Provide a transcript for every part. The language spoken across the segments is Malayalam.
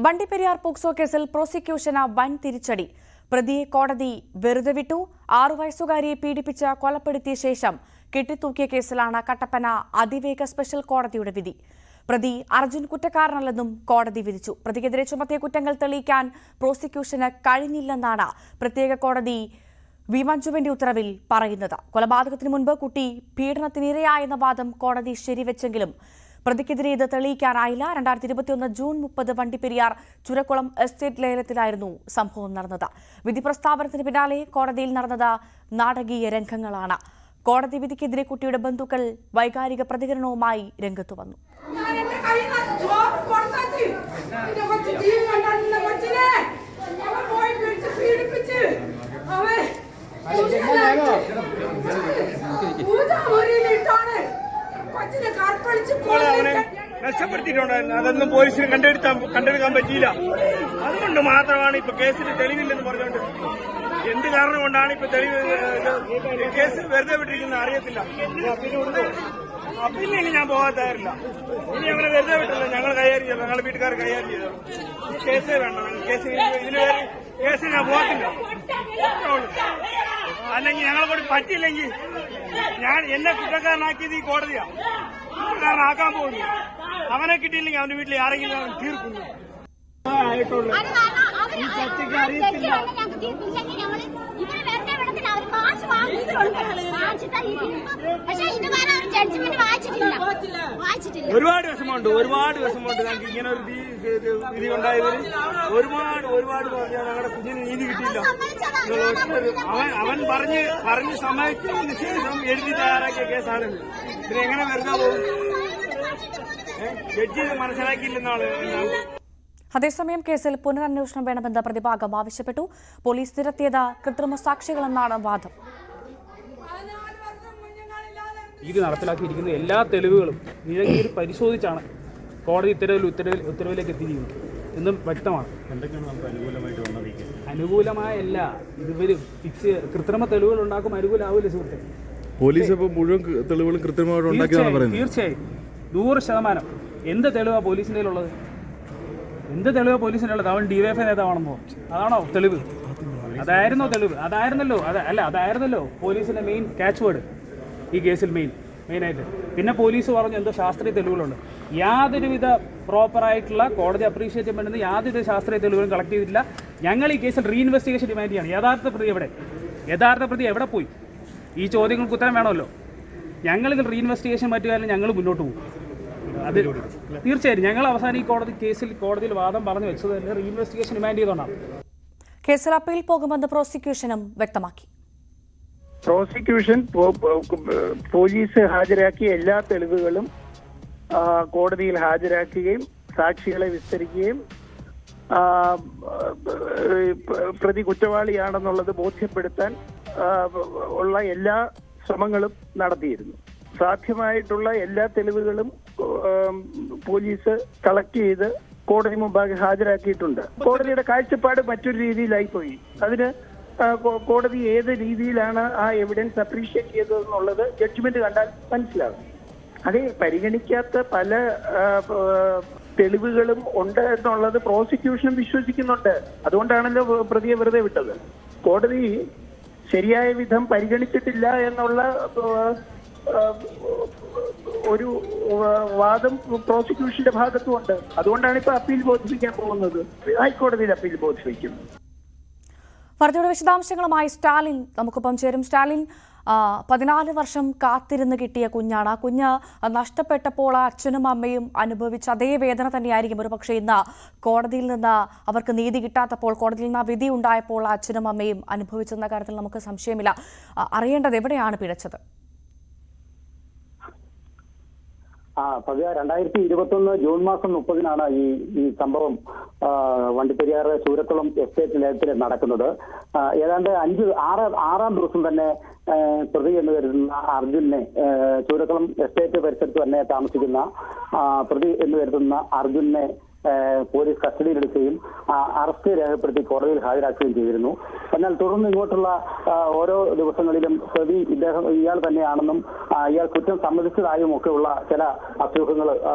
വണ്ടിപ്പെരിയാർ പോക്സോ കേസിൽ പ്രോസിക്യൂഷന് വൻ തിരിച്ചടി. പ്രതിയെ കോടതി വെറുതെ വിട്ടു. 6 വയസ്സുകാരിയെ പീഡിപ്പിച്ച് കൊലപ്പെടുത്തിയ ശേഷം കെട്ടിത്തൂക്കിയ കേസിലാണ് കട്ടപ്പന അതിവേഗ സ്പെഷ്യൽ കോടതിയുടെ വിധി. പ്രതി അർജുൻ കുറ്റക്കാരനല്ലെന്നും കോടതി വിധിച്ചു. പ്രതിക്കെതിരെ ചുമത്തിയ കുറ്റങ്ങൾ തെളിയിക്കാൻ പ്രോസിക്യൂഷന് കഴിഞ്ഞില്ലെന്നാണ് പ്രത്യേക കോടതി വി. മഞ്ജുവിന്റെ ഉത്തരവിൽ പറയുന്നത്. കൊലപാതകത്തിനു മുൻപ് കുട്ടി പീഡനത്തിനിരയായെന്ന വാദം കോടതി ശരിവെച്ചെങ്കിലും പ്രതിക്കെതിരെ ഇത് തെളിയിക്കാനായില്ല. 2021 ജൂൺ 30 വണ്ടിപ്പെരിയാർ ചുരക്കുളം എസ്റ്റേറ്റ് ലേലത്തിലായിരുന്നു സംഭവം നടന്നത്. വിധി പ്രസ്താവനത്തിന് പിന്നാലെ കോടതിയിൽ നടന്നത് നാടകീയ രംഗങ്ങളാണ്. കോടതി വിധിക്കെതിരെ കുട്ടിയുടെ ബന്ധുക്കൾ വൈകാരിക പ്രതികരണവുമായി രംഗത്തു വന്നു. നഷ്ടപ്പെടുത്തിയിട്ടുണ്ടായിരുന്നു. അതൊന്നും പോലീസിന് കണ്ടെടുക്കാൻ പറ്റിയില്ല. അതുകൊണ്ട് മാത്രമാണ് ഇപ്പൊ കേസിന് തെളിവില്ലെന്ന് പറഞ്ഞുകൊണ്ട് എന്ത് കാരണം കൊണ്ടാണ് ഇപ്പൊ തെളിവ് കേസ് വെറുതെ വിട്ടിരിക്കുന്നത് അറിയത്തില്ല. അപ്പീലിന് ഞാൻ പോകാത്തായിരുന്നില്ല. ഇനി അങ്ങനെ വെറുതെ വിട്ടില്ല. ഞങ്ങൾ കൈകാര്യം ചെയ്തു, ഞങ്ങളുടെ വീട്ടുകാർ കൈകാര്യം ചെയ്തു. കേസേ വേണ്ട. കേസിന് ഞാൻ പോകത്തില്ല. അല്ലെങ്കിൽ ഞങ്ങളെ കൊണ്ട് പറ്റിയില്ലെങ്കിൽ എന്നെ കുറ്റക്കാരനാക്കിയത് ഈ കോടതിയാണ്. കുറ്റക്കാരനാക്കാൻ പോകുന്നു. അവനെ കിട്ടിയില്ലെങ്കിൽ അവന്റെ വീട്ടിൽ ആരെങ്കിലും അവൻ തീർക്കുന്നു. ഈ ചർച്ചയ്ക്ക് അറിയത്തില്ല. ഒരുപാട് വിഷമമുണ്ട്. ഞങ്ങൾക്ക് ഇങ്ങനെ ഒരു വിധി ഉണ്ടായതിന് ഒരുപാട് പറഞ്ഞാൽ ഞങ്ങളുടെ കുഞ്ഞിന് നീതി കിട്ടിയില്ല. അവൻ പറഞ്ഞ് സമ്മതിച്ചതിന് ശേഷം എഴുതി തയ്യാറാക്കിയ കേസാണിത്. ഇതിനെങ്ങനെ വെറുതെ പോകും? ജഡ്ജി മനസ്സിലാക്കിയില്ലെന്നാണ്. അതേസമയം കേസിൽ പുനരന്വേഷണം വേണമെന്ന് പ്രതിഭാഗം ആവശ്യപ്പെട്ടു. പോലീസ് തിരുത്തിയത് കൃത്രിമ സാക്ഷികളെന്നാണ് വാദം. ഇത് നടപ്പിലാക്കിയിരിക്കുന്ന എല്ലാ തെളിവുകളും നീലഗിരി പരിശോധിച്ചാണ് കോടതി ഉത്തരവിലേക്ക് എത്തിയിരിക്കുന്നത് എന്നും വ്യക്തമാണ്. എന്തൊക്കെയാണ് നമുക്ക് അനുകൂലമായിട്ട് വന്നത്? അനുകൂലമായല്ല, ഇതുവരെ ഫിക്സ് കൃത്രിമ തെളിവുകൾ ഉണ്ടാക്കും അനുകൂലമാവില്ല സുഹൃത്തെ. പോലീസ് ഇപ്പോൾ മുഴുവൻ തെളിവുകളും കൃത്യമായിട്ട് ഉണ്ടാക്കിയാണ് പറയുന്നത്. തീർച്ചയായും 100%. എന്ത് തെളിവാണ് പോലീസിൻ്റെ ഉള്ളത്? എന്ത് തെളിവാണ് പോലീസിൻ്റെ ഉള്ളത്? അവൻ ഡിവൈഎഫ്ഐ നേതാവാണെന്നോ? അതാണോ തെളിവ്? അതായിരുന്നോ തെളിവ്? അതായിരുന്നല്ലോ പോലീസിന്റെ മെയിൻ ക്യാച്ച് വേർഡ് ഈ കേസിൽ മെയിനായിട്ട്. പിന്നെ പോലീസ് പറഞ്ഞു എന്തോ ശാസ്ത്രീയ തെളിവുകളുണ്ട്. യാതൊരുവിധ പ്രോപ്പറായിട്ടുള്ള കോടതി അപ്രീഷിയേറ്റ് ചെയ്യാൻ പറ്റുന്ന യാതൊരു ശാസ്ത്രീയ തെളിവുകളും കളക്ട് ചെയ്തിട്ടില്ല. ഞങ്ങൾ ഈ കേസിൽ റീഇൻവെസ്റ്റിഗേഷൻ ഡിമാൻഡ് ചെയ്യാണ്. യഥാർത്ഥ പ്രതി എവിടെ പോയി? ഈ ചോദ്യങ്ങൾക്ക് ഉത്തരം വേണമല്ലോ. ഞങ്ങളിതിൽ റീഇൻവെസ്റ്റിഗേഷൻ പറ്റുകയാണെങ്കിൽ ഞങ്ങൾ മുന്നോട്ട് പോകും. അത് തീർച്ചയായും ഞങ്ങൾ അവസാനം ഈ കോടതിയിൽ വാദം പറഞ്ഞു വെച്ചത് തന്നെ റീഇൻവെസ്റ്റിഗേഷൻ ഡിമാൻഡ് ചെയ്തുകൊണ്ടാണ്. കേസിൽ അപ്പീൽ പോകുമെന്ന് പ്രോസിക്യൂഷനും വ്യക്തമാക്കി. പ്രോസിക്യൂഷൻ പോലീസ് ഹാജരാക്കിയ എല്ലാ തെളിവുകളും കോടതിയിൽ ഹാജരാക്കുകയും സാക്ഷികളെ വിസ്തരിക്കുകയും പ്രതി കുറ്റവാളിയാണെന്നുള്ളത് ബോധ്യപ്പെടുത്താൻ ഉള്ള എല്ലാ ശ്രമങ്ങളും നടത്തിയിരുന്നു. സാധ്യമായിട്ടുള്ള എല്ലാ തെളിവുകളും പോലീസ് കളക്ട് ചെയ്ത് കോടതി മുമ്പാകെ ഹാജരാക്കിയിട്ടുണ്ട്. കോടതിയുടെ കാഴ്ചപ്പാട് മറ്റൊരു രീതിയിലായിപ്പോയി. അതിന് കോടതി ഏത് രീതിയിലാണ് ആ എവിഡൻസ് അപ്രീഷിയേറ്റ് ചെയ്തതെന്നുള്ളത് ജഡ്ജ്മെന്റ് കണ്ടാൽ മനസ്സിലാവും. അത് പരിഗണിക്കാത്ത പല തെളിവുകളും ഉണ്ട് എന്നുള്ളത് പ്രോസിക്യൂഷൻ വിശ്വസിക്കുന്നുണ്ട്. അതുകൊണ്ടാണല്ലോ പ്രതിയെ വെറുതെ വിട്ടത്. കോടതി ശരിയായ വിധം പരിഗണിച്ചിട്ടില്ല എന്നുള്ള ഒരു വാദം പ്രോസിക്യൂഷന്റെ ഭാഗത്തുമുണ്ട്. അതുകൊണ്ടാണ് ഇപ്പൊ അപ്പീൽ ബോധിപ്പിക്കാൻ പോകുന്നത്. ഹൈക്കോടതിയിൽ അപ്പീൽ ബോധിപ്പിക്കും. വാർത്തയുടെ വിശദാംശങ്ങളുമായി സ്റ്റാലിൻ നമുക്കൊപ്പം ചേരും. സ്റ്റാലിൻ, 14 വർഷം കാത്തിരുന്ന് കിട്ടിയ കുഞ്ഞാണ്. കുഞ്ഞ് നഷ്ടപ്പെട്ടപ്പോൾ അച്ഛനും അമ്മയും അനുഭവിച്ച അതേ വേദന തന്നെയായിരിക്കും ഒരു പക്ഷേ ഇന്ന് കോടതിയിൽ നിന്ന് അവർക്ക് നീതി കിട്ടാത്തപ്പോൾ, കോടതിയിൽ നിന്ന് വിധി ഉണ്ടായപ്പോൾ അച്ഛനും അമ്മയും അനുഭവിച്ചെന്ന കാര്യത്തിൽ നമുക്ക് സംശയമില്ല. അറിയേണ്ടത് എവിടെയാണ് പിഴച്ചത്? 2021 ജൂൺ മാസം 30-നാണ് ഈ സംഭവം വണ്ടിപ്പെരിയാർ ചൂരക്കുളം എസ്റ്റേറ്റ് ലേലത്തിൽ നടക്കുന്നത്. ഏതാണ്ട് 6-ആം ദിവസം തന്നെ പ്രതി എന്ന് കരുതുന്ന അർജുനെ, ചൂരക്കുളം എസ്റ്റേറ്റ് പരിസരത്ത് തന്നെ താമസിക്കുന്ന പ്രതി എന്ന് കരുതുന്ന അർജുനെ പോലീസ് കസ്റ്റഡിയിലെടുക്കുകയും അറസ്റ്റ് രേഖപ്പെടുത്തി കോടതിയിൽ ഹാജരാക്കുകയും ചെയ്തിരുന്നു. എന്നാൽ തുടർന്ന് ഇങ്ങോട്ടുള്ള ഓരോ ദിവസങ്ങളിലും പ്രതി ഇയാൾ തന്നെയാണെന്നും ഇയാൾ കുറ്റം സമ്മതിച്ചതായും ഒക്കെയുള്ള ചില അഭ്യൂഹങ്ങൾ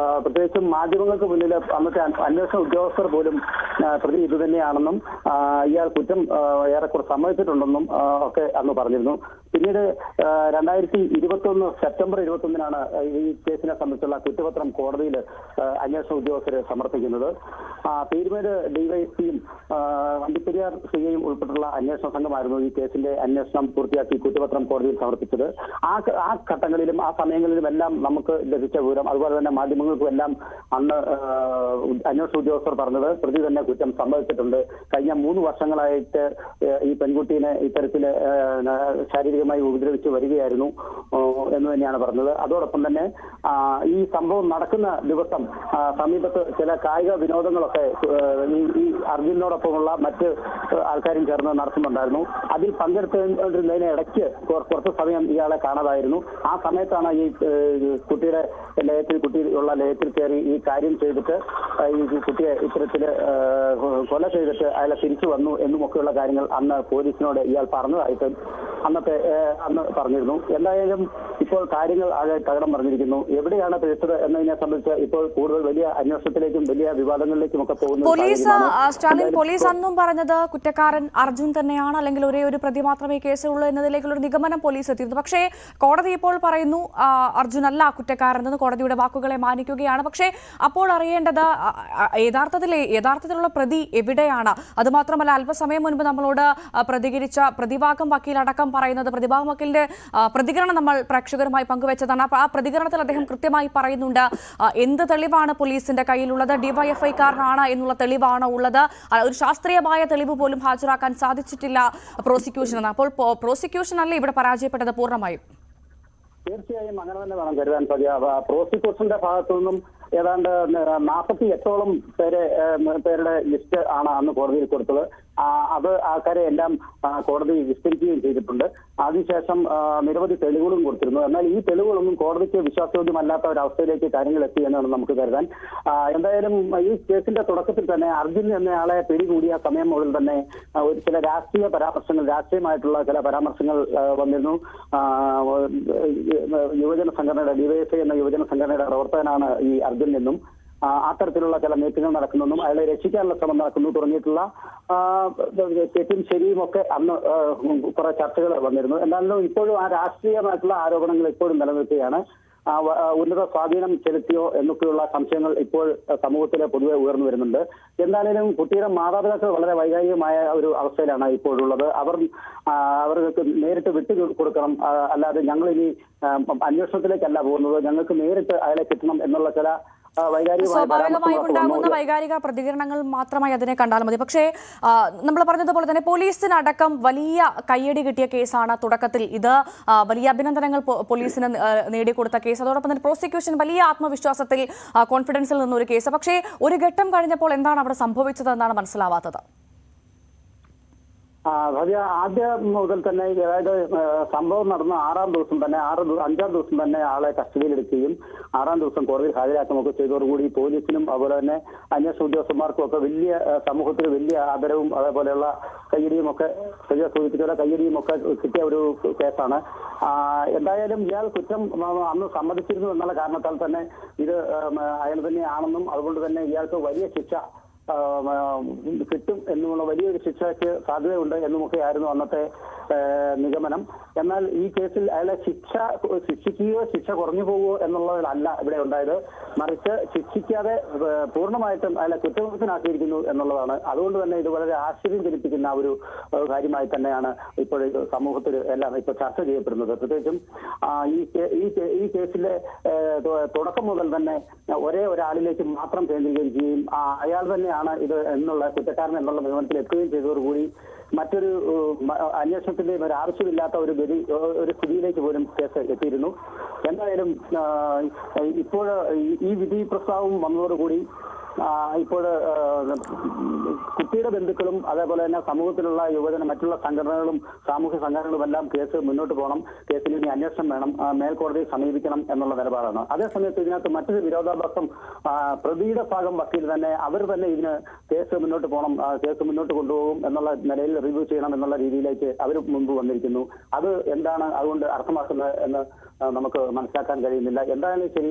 പ്രത്യേകിച്ചും മാധ്യമങ്ങൾക്ക് മുന്നിൽ അന്നത്തെ അന്വേഷണ ഉദ്യോഗസ്ഥർ പോലും പ്രതി ഇതുതന്നെയാണെന്നും ഇയാൾ കുറ്റം ഏറെക്കുറെ സമ്മതിച്ചിട്ടുണ്ടെന്നും ഒക്കെ അന്ന് പറഞ്ഞിരുന്നു. പിന്നീട് 2021 സെപ്റ്റംബർ 21 ഈ കേസിനെ സംബന്ധിച്ചുള്ള കുറ്റപത്രം കോടതിയിൽ അന്വേഷണ ഉദ്യോഗസ്ഥർ സമർപ്പിക്കുന്നത്. പീരുമേട് ഡിവൈഎസ്പിയും വണ്ടിപ്പെരിയാർ സിഐയും ഉൾപ്പെട്ടുള്ള അന്വേഷണ സംഘമായിരുന്നു ഈ കേസിന്റെ അന്വേഷണം പൂർത്തിയാക്കി കുറ്റപത്രം കോടതിയിൽ സമർപ്പിച്ചത്. ആ ഘട്ടങ്ങളിലും ആ സമയങ്ങളിലും എല്ലാം നമുക്ക് ലഭിച്ച വിവരം, അതുപോലെ തന്നെ മാധ്യമങ്ങൾക്കും എല്ലാം അന്ന് അന്വേഷണ ഉദ്യോഗസ്ഥർ പറഞ്ഞത് പ്രതി തന്നെ കുറ്റം സമ്മതിച്ചിട്ടുണ്ട്. കഴിഞ്ഞ 3 വർഷങ്ങളായിട്ട് ഈ പെൺകുട്ടീനെ ഇത്തരത്തിൽ ശാരീരികമായി ഉപദ്രവിച്ച് വരികയായിരുന്നു എന്ന് തന്നെയാണ് പറഞ്ഞത്. അതോടൊപ്പം തന്നെ ഈ സംഭവം നടക്കുന്ന ദിവസം സമീപത്ത് ചില കായിക വിനോദങ്ങളൊക്കെ ഈ അർജുനോടൊപ്പമുള്ള മറ്റ് ആൾക്കാരും ചേർന്ന് നടത്തുന്നുണ്ടായിരുന്നു. അതിൽ പങ്കെടുത്തിരുന്നതിന് ഇടയ്ക്ക് കുറച്ച് സമയം ഇയാളെ കാണാതായിരുന്നു. ആ സമയത്താണ് ഈ കുട്ടിയുടെ കുട്ടിയുള്ള ലയത്തിൽ കയറി ഈ കാര്യം ചെയ്തിട്ട് ഈ കുട്ടിയെ ഇത്തരത്തില് കൊല ചെയ്തിട്ട് അയാളെ തിരിച്ചു വന്നു എന്നുമൊക്കെയുള്ള കാര്യങ്ങൾ അന്ന് പോലീസിനോട് ഇയാൾ പറഞ്ഞതായിട്ട് അന്ന് പറഞ്ഞിരുന്നു. എന്തായാലും ഇപ്പോൾ കാര്യങ്ങൾ ആകെ തകടം പറഞ്ഞിരിക്കുന്നു. എവിടെയാണ് പിഴച്ചത് എന്നതിനെ സംബന്ധിച്ച് ഇപ്പോൾ കൂടുതൽ വലിയ അന്വേഷണത്തിലേക്കും വലിയ വിവാദങ്ങളിലേക്കും ഒക്കെ പോകുന്നു. പോലീസ് അന്നും പറഞ്ഞത് കുറ്റക്കാരൻ അർജുൻ തന്നെയാണ്, അല്ലെങ്കിൽ ഒരേ ഒരു പ്രതി മാത്രമേ കേസിലുള്ളൂ എന്നതിലേക്കുള്ള ഒരു നിഗമനം പോലീസ് എത്തിയിരുന്നു. പക്ഷേ കോടതി ഇപ്പോൾ പറയുന്നു അർജുൻ അല്ല കുറ്റക്കാരനെന്ന്, കോടതിയുടെ വാക്കുകളെ മാനിക്കുകയാണ്. പക്ഷേ അപ്പോൾ അറിയേണ്ടത് യഥാർത്ഥത്തിലുള്ള പ്രതി എവിടെയാണ്? അതുമാത്രമല്ല, അല്പസമയം മുൻപ് നമ്മളോട് പ്രതികരിച്ച പ്രതിഭാഗം വക്കീലടക്കം പറയുന്നത്, പ്രതിഭാഗം വക്കീലിന്റെ പ്രതികരണം നമ്മൾ പ്രേക്ഷകരുമായി പങ്കുവച്ചതാണ്. ആ പ്രതികരണത്തിൽ അദ്ദേഹം കൃത്യമായി പറയുന്നുണ്ട് എന്ത് തെളിവാണ് പോലീസിന്റെ കയ്യിലുള്ളത്, ഡിവൈഎഫ്ഐക്കാരനാണ് എന്നുള്ള തെളിവാണ് ഉള്ളത്, ഒരു ശാസ്ത്രീയമായ തെളിവ് പോലും ഹാജരാക്കാൻ സാധിച്ചിട്ടില്ല പ്രോസിക്യൂഷൻ എന്ന്. അപ്പോൾ പ്രോസിക്യൂഷൻ അല്ലേ ഇവിടെ പരാജയപ്പെട്ടത് പൂർണ്ണമായും? തീർച്ചയായും അങ്ങനെ തന്നെ വേണം കരുതാൻ. പ്രോസിക്യൂഷന്റെ ഭാഗത്തു നിന്നും ഏതാണ്ട് 48ഓളം പേരുടെ ലിസ്റ്റ് ആണ് അന്ന് കോടതിയിൽ കൊടുത്തത്. അത് ആൾക്കാരെ എല്ലാം കോടതി വിസ്തരിക്കുകയും ചെയ്തിട്ടുണ്ട്. അതിനുശേഷം നിരവധി തെളിവുകളും കൊടുത്തിരുന്നു. എന്നാൽ ഈ തെളിവുകളൊന്നും കോടതിക്ക് വിശ്വാസയോഗ്യമല്ലാത്ത ഒരവസ്ഥയിലേക്ക് കാര്യങ്ങൾ എത്തി എന്നാണ് നമുക്ക് കരുതാൻ. എന്തായാലും ഈ കേസിന്റെ തുടക്കത്തിൽ തന്നെ അർജുൻ എന്നയാളെ പിടികൂടിയ സമയം മുതൽ തന്നെ ചില രാഷ്ട്രീയമായിട്ടുള്ള ചില പരാമർശങ്ങൾ വന്നിരുന്നു. യുവജന സംഘടനയുടെ ഡിവൈഎഫ്ഐ എന്ന യുവജന സംഘടനയുടെ പ്രവർത്തകനാണ് ഈ അർജുൻ എന്നും അത്തരത്തിലുള്ള ചില മീറ്റിംഗുകൾ നടക്കുന്നെന്നും അയാളെ രക്ഷിക്കാനുള്ള ശ്രമം നടക്കുന്നു തുടങ്ങിയിട്ടുള്ള തെറ്റും ശരിയും ഒക്കെ അന്ന് കുറെ ചർച്ചകൾ വന്നിരുന്നു. എന്നാലും ഇപ്പോഴും ആ രാഷ്ട്രീയമായിട്ടുള്ള ആരോപണങ്ങൾ ഇപ്പോഴും നിലനിൽക്കുകയാണ്. ഉന്നത സ്വാധീനം ചെലുത്തിയോ എന്നൊക്കെയുള്ള സംശയങ്ങൾ ഇപ്പോൾ സമൂഹത്തിലെ പൊതുവെ ഉയർന്നു വരുന്നുണ്ട്. എന്തായാലും കുട്ടിയുടെ മാതാപിതാക്കൾ വളരെ വൈകാരികമായ ഒരു അവസ്ഥയിലാണ് ഇപ്പോഴുള്ളത്. അവർക്ക് നേരിട്ട് വിട്ടുകൊടുക്കണം, അല്ലാതെ ഞങ്ങൾ ഇനി അന്വേഷണത്തിലേക്കല്ല പോകുന്നത്, ഞങ്ങൾക്ക് നേരിട്ട് അയാളെ കിട്ടണം എന്നുള്ള ചില സ്വാഭാവികമായി ഉണ്ടാകുന്ന വൈകാരിക പ്രതികരണങ്ങൾ മാത്രമായി അതിനെ കണ്ടാൽ മതി. പക്ഷേ നമ്മൾ പറഞ്ഞതുപോലെ തന്നെ പോലീസിനടക്കം വലിയ കയ്യടി കിട്ടിയ കേസാണ് തുടക്കത്തിൽ. ഇത് വലിയ അഭിനന്ദനങ്ങൾ പോലീസിന് നേടിക്കൊടുത്ത കേസ്. അതോടൊപ്പം തന്നെ പ്രോസിക്യൂഷൻ വലിയ ആത്മവിശ്വാസത്തിൽ, കോൺഫിഡൻസിൽ നിന്നൊരു കേസ്. പക്ഷേ ഒരു ഘട്ടം കഴിഞ്ഞപ്പോൾ എന്താണ് അവിടെ സംഭവിച്ചതെന്നാണ് മനസ്സിലാവാത്തത്. ഭവ്യ, ആദ്യം മുതൽ തന്നെ അതായത് സംഭവം നടന്ന 5-ാം ദിവസം തന്നെ ആളെ കസ്റ്റഡിയിലെടുക്കുകയും 6-ാം ദിവസം കോടതിയിൽ ഹാജരാക്കുകയൊക്കെ ചെയ്തതോടുകൂടി പോലീസിനും അതുപോലെ തന്നെ അന്വേഷണ ഉദ്യോഗസ്ഥന്മാർക്കും ഒക്കെ സമൂഹത്തിൽ വലിയ ആദരവും അതേപോലെയുള്ള കയ്യടിയും ഒക്കെ കിട്ടിയ ഒരു കേസാണ്. എന്തായാലും ഇയാൾ കുറ്റം അന്ന് സമ്മതിച്ചിരുന്നു എന്നുള്ള കാരണത്താൽ തന്നെ ഇത് അയാൾ തന്നെയാണെന്നും അതുകൊണ്ട് തന്നെ ഇയാൾക്ക് വലിയ ശിക്ഷ കിട്ടും എന്നുമുള്ള വലിയൊരു ശിക്ഷയ്ക്ക് സാധ്യതയുണ്ട് എന്നുമൊക്കെയായിരുന്നു അന്നത്തെ നിഗമനം. എന്നാൽ ഈ കേസിൽ അയാളെ ശിക്ഷിക്കുകയോ ശിക്ഷ കുറഞ്ഞു പോകുമോ എന്നുള്ളതിലല്ല ഇവിടെ ഉണ്ടായത്, മറിച്ച് ശിക്ഷിക്കാതെ പൂർണ്ണമായിട്ടും അയാളെ കുറ്റവിമുക്തനാക്കിയിരിക്കുന്നു എന്നുള്ളതാണ്. അതുകൊണ്ട് തന്നെ ഇത് വളരെ ആശ്ചര്യം ജനിപ്പിക്കുന്ന ഒരു കാര്യമായി തന്നെയാണ് ഇപ്പോൾ സമൂഹത്തിൽ എല്ലാം ഇപ്പോൾ ചർച്ച ചെയ്യപ്പെടുന്നത്. പ്രത്യേകിച്ചും ഈ കേസിലെ തുടക്കം മുതൽ തന്നെ ഒരേ ഒരാളിലേക്ക് മാത്രം കേന്ദ്രീകരിക്കുകയും അയാൾ തന്നെയാണ് ഇത് എന്നുള്ള കുറ്റക്കാരൻ എന്നുള്ള നിഗമനത്തിൽ എത്തുകയും ചെയ്തതോടുകൂടി മറ്റൊരു അന്വേഷണത്തിന്റെയും ഒരു ആവശ്യമില്ലാത്ത ഒരു സ്ഥിതിയിലേക്ക് പോലും കേസ് എത്തിയിരുന്നു. എന്തായാലും ഇപ്പോൾ ഈ വിധി പ്രസ്താവം വന്നതോടുകൂടി ഇപ്പോൾ കുട്ടിയുടെ ബന്ധുക്കളും അതേപോലെ തന്നെ സമൂഹത്തിലുള്ള യുവജന മറ്റുള്ള സംഘടനകളും സാമൂഹ്യ സംഘടനകളും എല്ലാം കേസ് മുന്നോട്ട് പോകണം, കേസിൽ ഇനി അന്വേഷണം വേണം, മേൽക്കോടതിയെ സമീപിക്കണം എന്നുള്ള നിലപാടാണ്. അതേസമയത്ത് ഇതിനകത്ത് മറ്റൊരു വിരോധാഭാസം പ്രതിയുടെ ഭാഗം വക്കീൽ തന്നെ അവർ തന്നെ ഇതിന് കേസ് മുന്നോട്ട് പോകണം, കേസ് മുന്നോട്ട് കൊണ്ടുപോകും എന്നുള്ള നിലയിൽ റിവ്യൂ ചെയ്യണം എന്നുള്ള രീതിയിലേക്ക് അവർ മുൻപ് വന്നിരിക്കുന്നു. അത് എന്താണ് അതുകൊണ്ട് അർത്ഥമാക്കുന്നത് എന്ന് നമുക്ക് മനസ്സിലാക്കാൻ കഴിയുന്നില്ല. എന്തായാലും ശരി,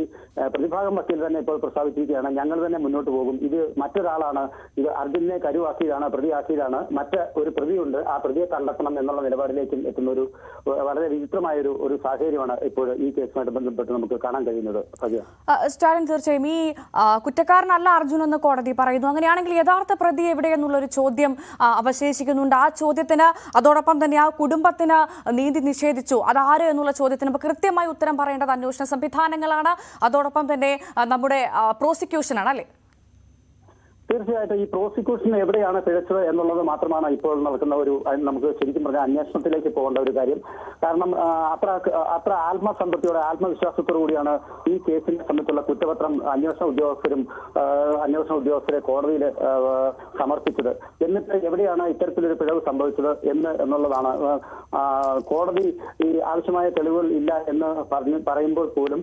പ്രതിഭാഗം വക്കീൽ തന്നെ ഇപ്പോൾ പ്രസ്താവിച്ചിരിക്കുകയാണ്, ഞങ്ങൾ തന്നെ മുന്നോട്ട് പോകും, ഇത് മറ്റൊരാളാണ്, ഇത് അർജുനെ കരുവാക്കിയതാണ്, പ്രതിയാക്കിയതാണ്, ഒരു പ്രതിയുണ്ട്, ആ പ്രതിയെ കണ്ടെത്തണം എന്നുള്ള നിലപാടിലേക്ക് എത്തുന്ന ഒരു വളരെ വിചിത്രമായ ഒരു സാഹചര്യമാണ് ഇപ്പോൾ ഈ കേസുമായിട്ട് ബന്ധപ്പെട്ട് നമുക്ക് കാണാൻ കഴിയുന്നത്. സ്റ്റാലിൻ, തീർച്ചയായും ഈ കുറ്റക്കാരനല്ല അർജുൻ എന്ന് കോടതി പറയുന്നു. അങ്ങനെയാണെങ്കിൽ യഥാർത്ഥ പ്രതി എവിടെയെന്നുള്ളൊരു ചോദ്യം അവശേഷിക്കുന്നുണ്ട്. ആ ചോദ്യത്തിന് അതോടൊപ്പം തന്നെ ആ കുടുംബത്തിന് നീതി നിഷേധിച്ചു, അതാര് എന്നുള്ള ചോദ്യത്തിന് കൃത്യമായി ഉത്തരം പറയേണ്ടത് അന്വേഷണ സംവിധാനങ്ങളാണ്, അതോടൊപ്പം തന്നെ നമ്മുടെ പ്രോസിക്യൂഷനാണ്, അല്ലേ? തീർച്ചയായിട്ടും ഈ പ്രോസിക്യൂഷൻ എവിടെയാണ് പിഴച്ചത് എന്നുള്ളത് മാത്രമാണ് ഇപ്പോൾ നടക്കുന്ന നമുക്ക് ശരിക്കും പറഞ്ഞാൽ അന്വേഷണത്തിലേക്ക് പോകേണ്ട ഒരു കാര്യം. കാരണം അത്ര ആത്മസംതൃപ്തിയോടെ ആത്മവിശ്വാസത്തോടു കൂടിയാണ് ഈ കേസിനെ സംബന്ധിച്ചുള്ള കുറ്റപത്രം അന്വേഷണ ഉദ്യോഗസ്ഥരെ കോടതിയിൽ സമർപ്പിച്ചത്. എന്നിട്ട് എവിടെയാണ് ഇത്തരത്തിലൊരു പിഴവ് സംഭവിച്ചത് എന്നുള്ളതാണ്. കോടതി ഈ ആവശ്യമായ തെളിവുകൾ ഇല്ല എന്ന് പറയുമ്പോൾ പോലും,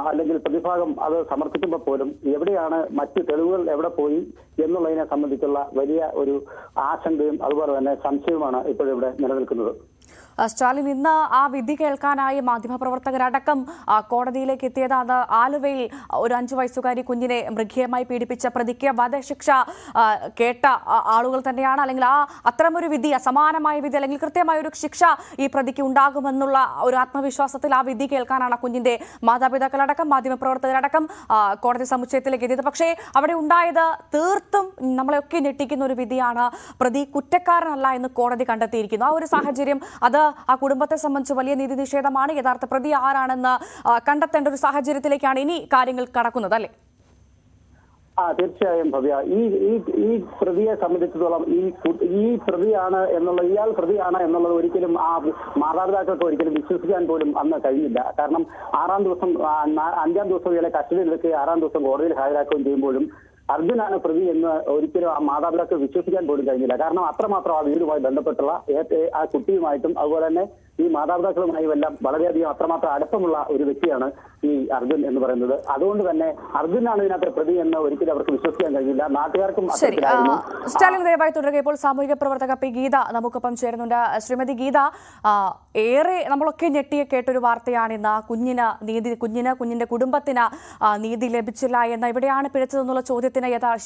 അല്ലെങ്കിൽ പ്രതിഭാഗം അത് സമർപ്പിക്കുമ്പോൾ പോലും എവിടെയാണ് മറ്റ് തെളിവുകൾ എവിടെ പോയി എന്നുള്ളതിനെ സംബന്ധിച്ചുള്ള വലിയ ഒരു ആശങ്കയും അതുപോലെ തന്നെ സംശയവുമാണ് ഇപ്പോഴിവിടെ നിലനിൽക്കുന്നത്. സ്റ്റാലിൻ, ഇന്ന് ആ വിധി കേൾക്കാനായി മാധ്യമപ്രവർത്തകരടക്കം കോടതിയിലേക്ക് എത്തിയതാണ്. ആലുവയിൽ ഒരു 5 വയസ്സുകാരി കുഞ്ഞിനെ മൃഗീയമായി പീഡിപ്പിച്ച പ്രതിക്ക് വധശിക്ഷ കേട്ട ആളുകൾ തന്നെയാണ്. അല്ലെങ്കിൽ അത്തരമൊരു വിധി, സമാനമായ വിധി അല്ലെങ്കിൽ കൃത്യമായ ഒരു ശിക്ഷ ഈ പ്രതിക്ക് ഉണ്ടാകുമെന്നുള്ള ഒരു ആത്മവിശ്വാസത്തിൽ ആ വിധി കേൾക്കാനാണ് കുഞ്ഞിന്റെ മാതാപിതാക്കളടക്കം മാധ്യമപ്രവർത്തകരടക്കം കോടതി സമുച്ചയത്തിലേക്ക് എത്തിയത്. പക്ഷേ അവിടെ ഉണ്ടായത് തീർത്തും നമ്മളെയൊക്കെ ഞെട്ടിക്കുന്ന ഒരു വിധിയാണ്. പ്രതി കുറ്റക്കാരനല്ല എന്ന് കോടതി കണ്ടെത്തിയിരിക്കുന്നു. ആ ഒരു സാഹചര്യം അത് ആ കുടുംബത്തെ സംബന്ധിച്ച് വലിയ നീതി നിഷേധമാണ്. യഥാർത്ഥ പ്രതി ആരാണെന്ന് കണ്ടെത്തേണ്ട ഒരു സാഹചര്യത്തിലേക്കാണ് ഇനി കാര്യങ്ങൾ കടക്കുന്നത്, അല്ലേ? തീർച്ചയായും ഭവ്യ, ഈ പ്രതിയെ സംബന്ധിച്ചിടത്തോളം ഈ പ്രതിയാണ് ഇയാൾ പ്രതിയാണ് എന്നുള്ളത് ഒരിക്കലും ആ മാതാപിതാക്കൾക്ക് ഒരിക്കലും വിശ്വസിക്കാൻ പോലും അന്ന് കഴിയില്ല. കാരണം 5-ാം ദിവസം ഇയാളെ കസ്റ്റഡിയിലെടുക്കുകയും 6-ാം ദിവസം കോടതിയിൽ ഹാജരാക്കുകയും ചെയ്യുമ്പോഴും അർജുനാണ് പ്രതി എന്ന് ഒരിക്കലും ആ മാതാപിതാക്കൾ വിശ്വസിക്കാൻ പോലും കഴിഞ്ഞില്ല. കാരണം അത്രമാത്രം ആ വീടുമായി ബന്ധപ്പെട്ടുള്ള ആ കുട്ടിയുമായിട്ടും അതുപോലെ തന്നെ ഈ മാതാപിതാക്കളുമായും എല്ലാം വളരെയധികം അത്രമാത്രം അടുപ്പമുള്ള ഒരു വ്യക്തിയാണ് ഈ അർജുൻ എന്ന് പറയുന്നത്. അതുകൊണ്ട് തന്നെ അർജുനാണ് ഇതിനകത്ത് പ്രതി എന്ന് ഒരിക്കലും അവർക്ക് വിശ്വസിക്കാൻ കഴിയില്ല. നാട്ടുകാർക്കും സ്റ്റാലിൻ ദയവായി തുടരുക. ഇപ്പോൾ സാമൂഹിക പ്രവർത്തക പി ഗീത നമുക്കൊപ്പം ചേരുന്നുണ്ട്. ശ്രീമതി ഗീത, ഏറെ നമ്മളൊക്കെ ഞെട്ടിയെ കേട്ടൊരു വാർത്തയാണ് ഇന്ന്. കുഞ്ഞിന്റെ കുടുംബത്തിന് നീതി ലഭിച്ചില്ല എന്ന, എവിടെയാണ് പിഴച്ചതെന്നുള്ള ചോദ്യത്തിന്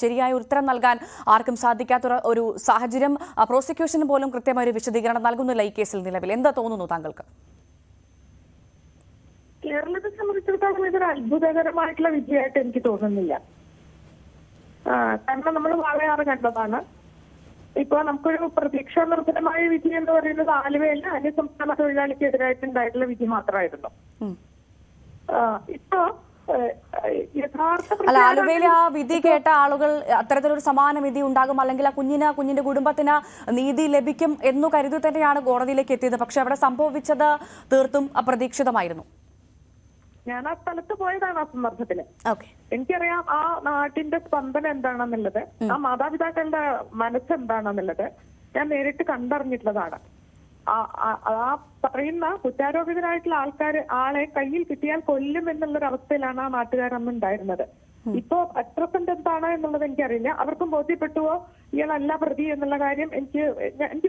ശരിയായ ഉത്തരം നൽകാൻ ആർക്കും സാധിക്കാത്ത ഒരു സാഹചര്യം. പ്രോസിക്യൂഷന് പോലും കൃത്യമായ ഒരു വിശദീകരണം നൽകുന്നില്ല ഈ കേസിൽ നിലവിൽ. എന്താ തോന്നുന്നു താങ്കൾക്ക്? കേരളത്തെ സംബന്ധിച്ചിടത്തോളം ഇതൊരു അത്ഭുതകരമായിട്ടുള്ള വിധിയായിട്ട് എനിക്ക് തോന്നുന്നില്ല. കാരണം നമ്മൾ വളരെ കണ്ടതാണ്. ഇപ്പൊ നമുക്കൊരു പ്രതീക്ഷ നിർഭരമായ വിധി എന്ന് പറയുന്നത് ആലുവയിൽ അന്യസംസ്ഥാന തൊഴിലാളിക്കെതിരായിട്ടുണ്ടായിട്ടുള്ള വിധി മാത്രമായിരുന്നു. ഇപ്പൊ ആലുവയിൽ ആ വിധി കേട്ട ആളുകൾ അത്തരത്തിലൊരു സമാന വിധി ഉണ്ടാകും, അല്ലെങ്കിൽ ആ കുഞ്ഞിന്റെ കുടുംബത്തിന് നീതി ലഭിക്കും എന്നു കരുതി തന്നെയാണ് കോടതിയിലേക്ക് എത്തിയത്. പക്ഷെ അവിടെ സംഭവിച്ചത് തീർത്തും അപ്രതീക്ഷിതമായിരുന്നു. ഞാൻ ആ സ്ഥലത്ത് പോയതാണ് ആ സന്ദർഭത്തില്. എനിക്കറിയാം ആ നാട്ടിന്റെ സ്പന്ദനം എന്താണെന്നുള്ളത്, ആ മാതാപിതാക്കളുടെ മനസ്സെന്താണെന്നുള്ളത് ഞാൻ നേരിട്ട് കണ്ടറിഞ്ഞിട്ടുള്ളതാണ്. ആ പറയുന്ന കുറ്റാരോപിതരായിട്ടുള്ള ആളെ കയ്യിൽ കിട്ടിയാൽ കൊല്ലും എന്നുള്ളൊരു അവസ്ഥയിലാണ് ആ നാട്ടുകാർ അന്ന് ഉണ്ടായിരുന്നത്. ഇപ്പോ അത്രസെന്റ് എന്താണ് എന്നുള്ളത് എനിക്കറിയില്ല. അവർക്കും ബോധ്യപ്പെട്ടുവോ ഇയാളല്ല പ്രതി എന്നുള്ള കാര്യം എനിക്ക്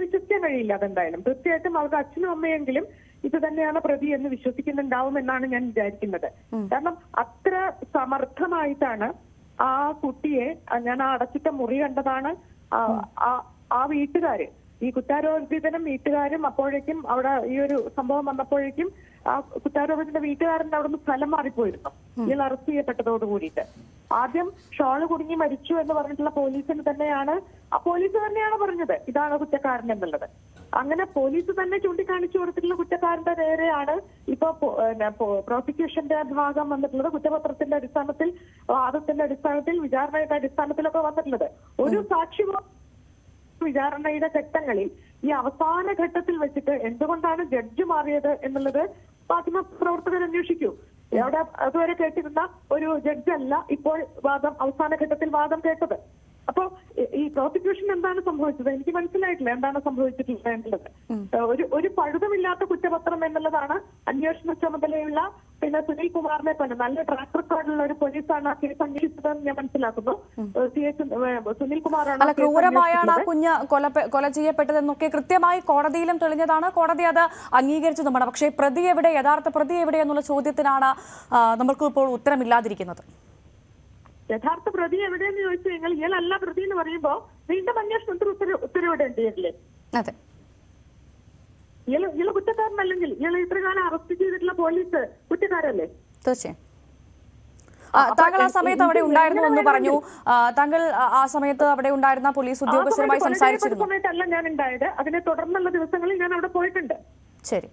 വിശ്വസിക്കാൻ കഴിയില്ല. അതെന്തായാലും തീർച്ചയായിട്ടും അവരുടെ അച്ഛനും അമ്മയെങ്കിലും ഇത് തന്നെയാണ് പ്രതി എന്ന് വിശ്വസിക്കുന്നുണ്ടാവും എന്നാണ് ഞാൻ വിചാരിക്കുന്നത്. കാരണം അത്ര സമർത്ഥമായിട്ടാണ് ആ കുട്ടിയെ, ഞാൻ ആ അടച്ചിട്ട മുറി കണ്ടതാണ്, ആ വീട്ടുകാര്, ഈ കുറ്റാരോപിതനും വീട്ടുകാരും അപ്പോഴേക്കും അവിടെ ഈ ഒരു സംഭവം വന്നപ്പോഴേക്കും ആ കുറ്റാരോപിതന്റെ വീട്ടുകാരന്റെ അവിടെ നിന്ന് സ്ഥലം മാറിപ്പോയിരുന്നു ഇയാൾ അറസ്റ്റ് ചെയ്യപ്പെട്ടതോട് കൂടിയിട്ട്. ആദ്യം ഷോള് കുടുങ്ങി മരിച്ചു എന്ന് പറഞ്ഞിട്ടുള്ള പോലീസ് തന്നെയാണ് പറഞ്ഞത് ഇതാണ് കുറ്റക്കാരൻ എന്നുള്ളത്. അങ്ങനെ പോലീസ് തന്നെ ചൂണ്ടിക്കാണിച്ചു കൊടുത്തിട്ടുള്ള കുറ്റക്കാരന്റെ നേരെയാണ് ഇപ്പൊ പ്രോസിക്യൂഷന്റെ ഭാഗം വന്നിട്ടുള്ളത്. കുറ്റപത്രത്തിന്റെ അടിസ്ഥാനത്തിൽ, വാദത്തിന്റെ അടിസ്ഥാനത്തിൽ, വിചാരണയുടെ അടിസ്ഥാനത്തിലൊക്കെ വന്നിട്ടുള്ളത്. ഒരു സാക്ഷി വിചാരണയുടെ ഘട്ടങ്ങളിൽ ഈ അവസാന ഘട്ടത്തിൽ വെച്ചിട്ട് എന്തുകൊണ്ടാണ് ജഡ്ജ് മാറിയത് എന്നുള്ളത് മാധ്യമ പ്രവർത്തകർ അന്വേഷിക്കൂ. അവിടെ അതുവരെ കേട്ടിരുന്ന ഒരു ജഡ്ജല്ല ഇപ്പോൾ അവസാന ഘട്ടത്തിൽ വാദം കേട്ടത്. അപ്പോ ഈ പ്രോസിക്യൂഷൻ എന്താണ് സംഭവിച്ചത് എനിക്ക് മനസ്സിലായിട്ടില്ല, എന്താണ് സംഭവിച്ചിട്ടുള്ളത് എന്നുള്ളത്. ഒരു പഴുതുമില്ലാത്ത കുറ്റപത്രം എന്നുള്ളതാണ് അന്വേഷണ ചുമതലയുള്ള പിന്നെ സുനിൽ കുമാറിനെ പോലെ നല്ല ട്രാക്ക് റെക്കോർഡുള്ള ഒരു പോലീസാണ് ആ കേസ് അന്വേഷിച്ചതെന്ന് ഞാൻ മനസ്സിലാക്കുന്നു. സുനിൽ കുമാറാണ്. അല്ല, ക്രൂരമായാണ് ആ കുഞ്ഞ് കൊല ചെയ്യപ്പെട്ടതെന്നൊക്കെ കൃത്യമായി കോടതിയിലും തെളിഞ്ഞതാണ്. കോടതി അത് അംഗീകരിച്ചതുമാണ്. പക്ഷേ പ്രതി എവിടെ, യഥാർത്ഥ പ്രതി എവിടെ എന്നുള്ള ചോദ്യത്തിനാണ് നമ്മൾക്ക് ഇപ്പോൾ ഉത്തരമില്ലാതിരിക്കുന്നത്. യഥാർത്ഥ പ്രതി എവിടെയെന്ന് ചോദിച്ചു കഴിഞ്ഞാൽ ഇയാളല്ല പ്രതി എന്ന് പറയുമ്പോ വീണ്ടും അന്വേഷണത്തിന് ഉത്തരവിടേണ്ടിയല്ലേ? അതെ, ഇയാള് കുറ്റക്കാരനല്ലെങ്കിൽ ഇയാളെ ഇത്രകാലം അറസ്റ്റ് ചെയ്തിട്ടുള്ള പോലീസ് കുറ്റക്കാരല്ലേ? തീർച്ചയായും. താങ്കൾ ആ സമയത്ത് അവിടെ ഉണ്ടായിരുന്നു എന്ന് പറഞ്ഞു. താങ്കൾ ആ സമയത്ത് അവിടെ ഉണ്ടായിരുന്ന പോലീസ് ഉദ്യോഗസ്ഥരുമായി സംസാരിച്ചിരുന്നു? സമയത്തല്ല ഞാൻ ഉണ്ടായത്, അതിനെ തുടർന്നുള്ള ദിവസങ്ങളിൽ ഞാൻ അവിടെ പോയിട്ടുണ്ട്. ശരി,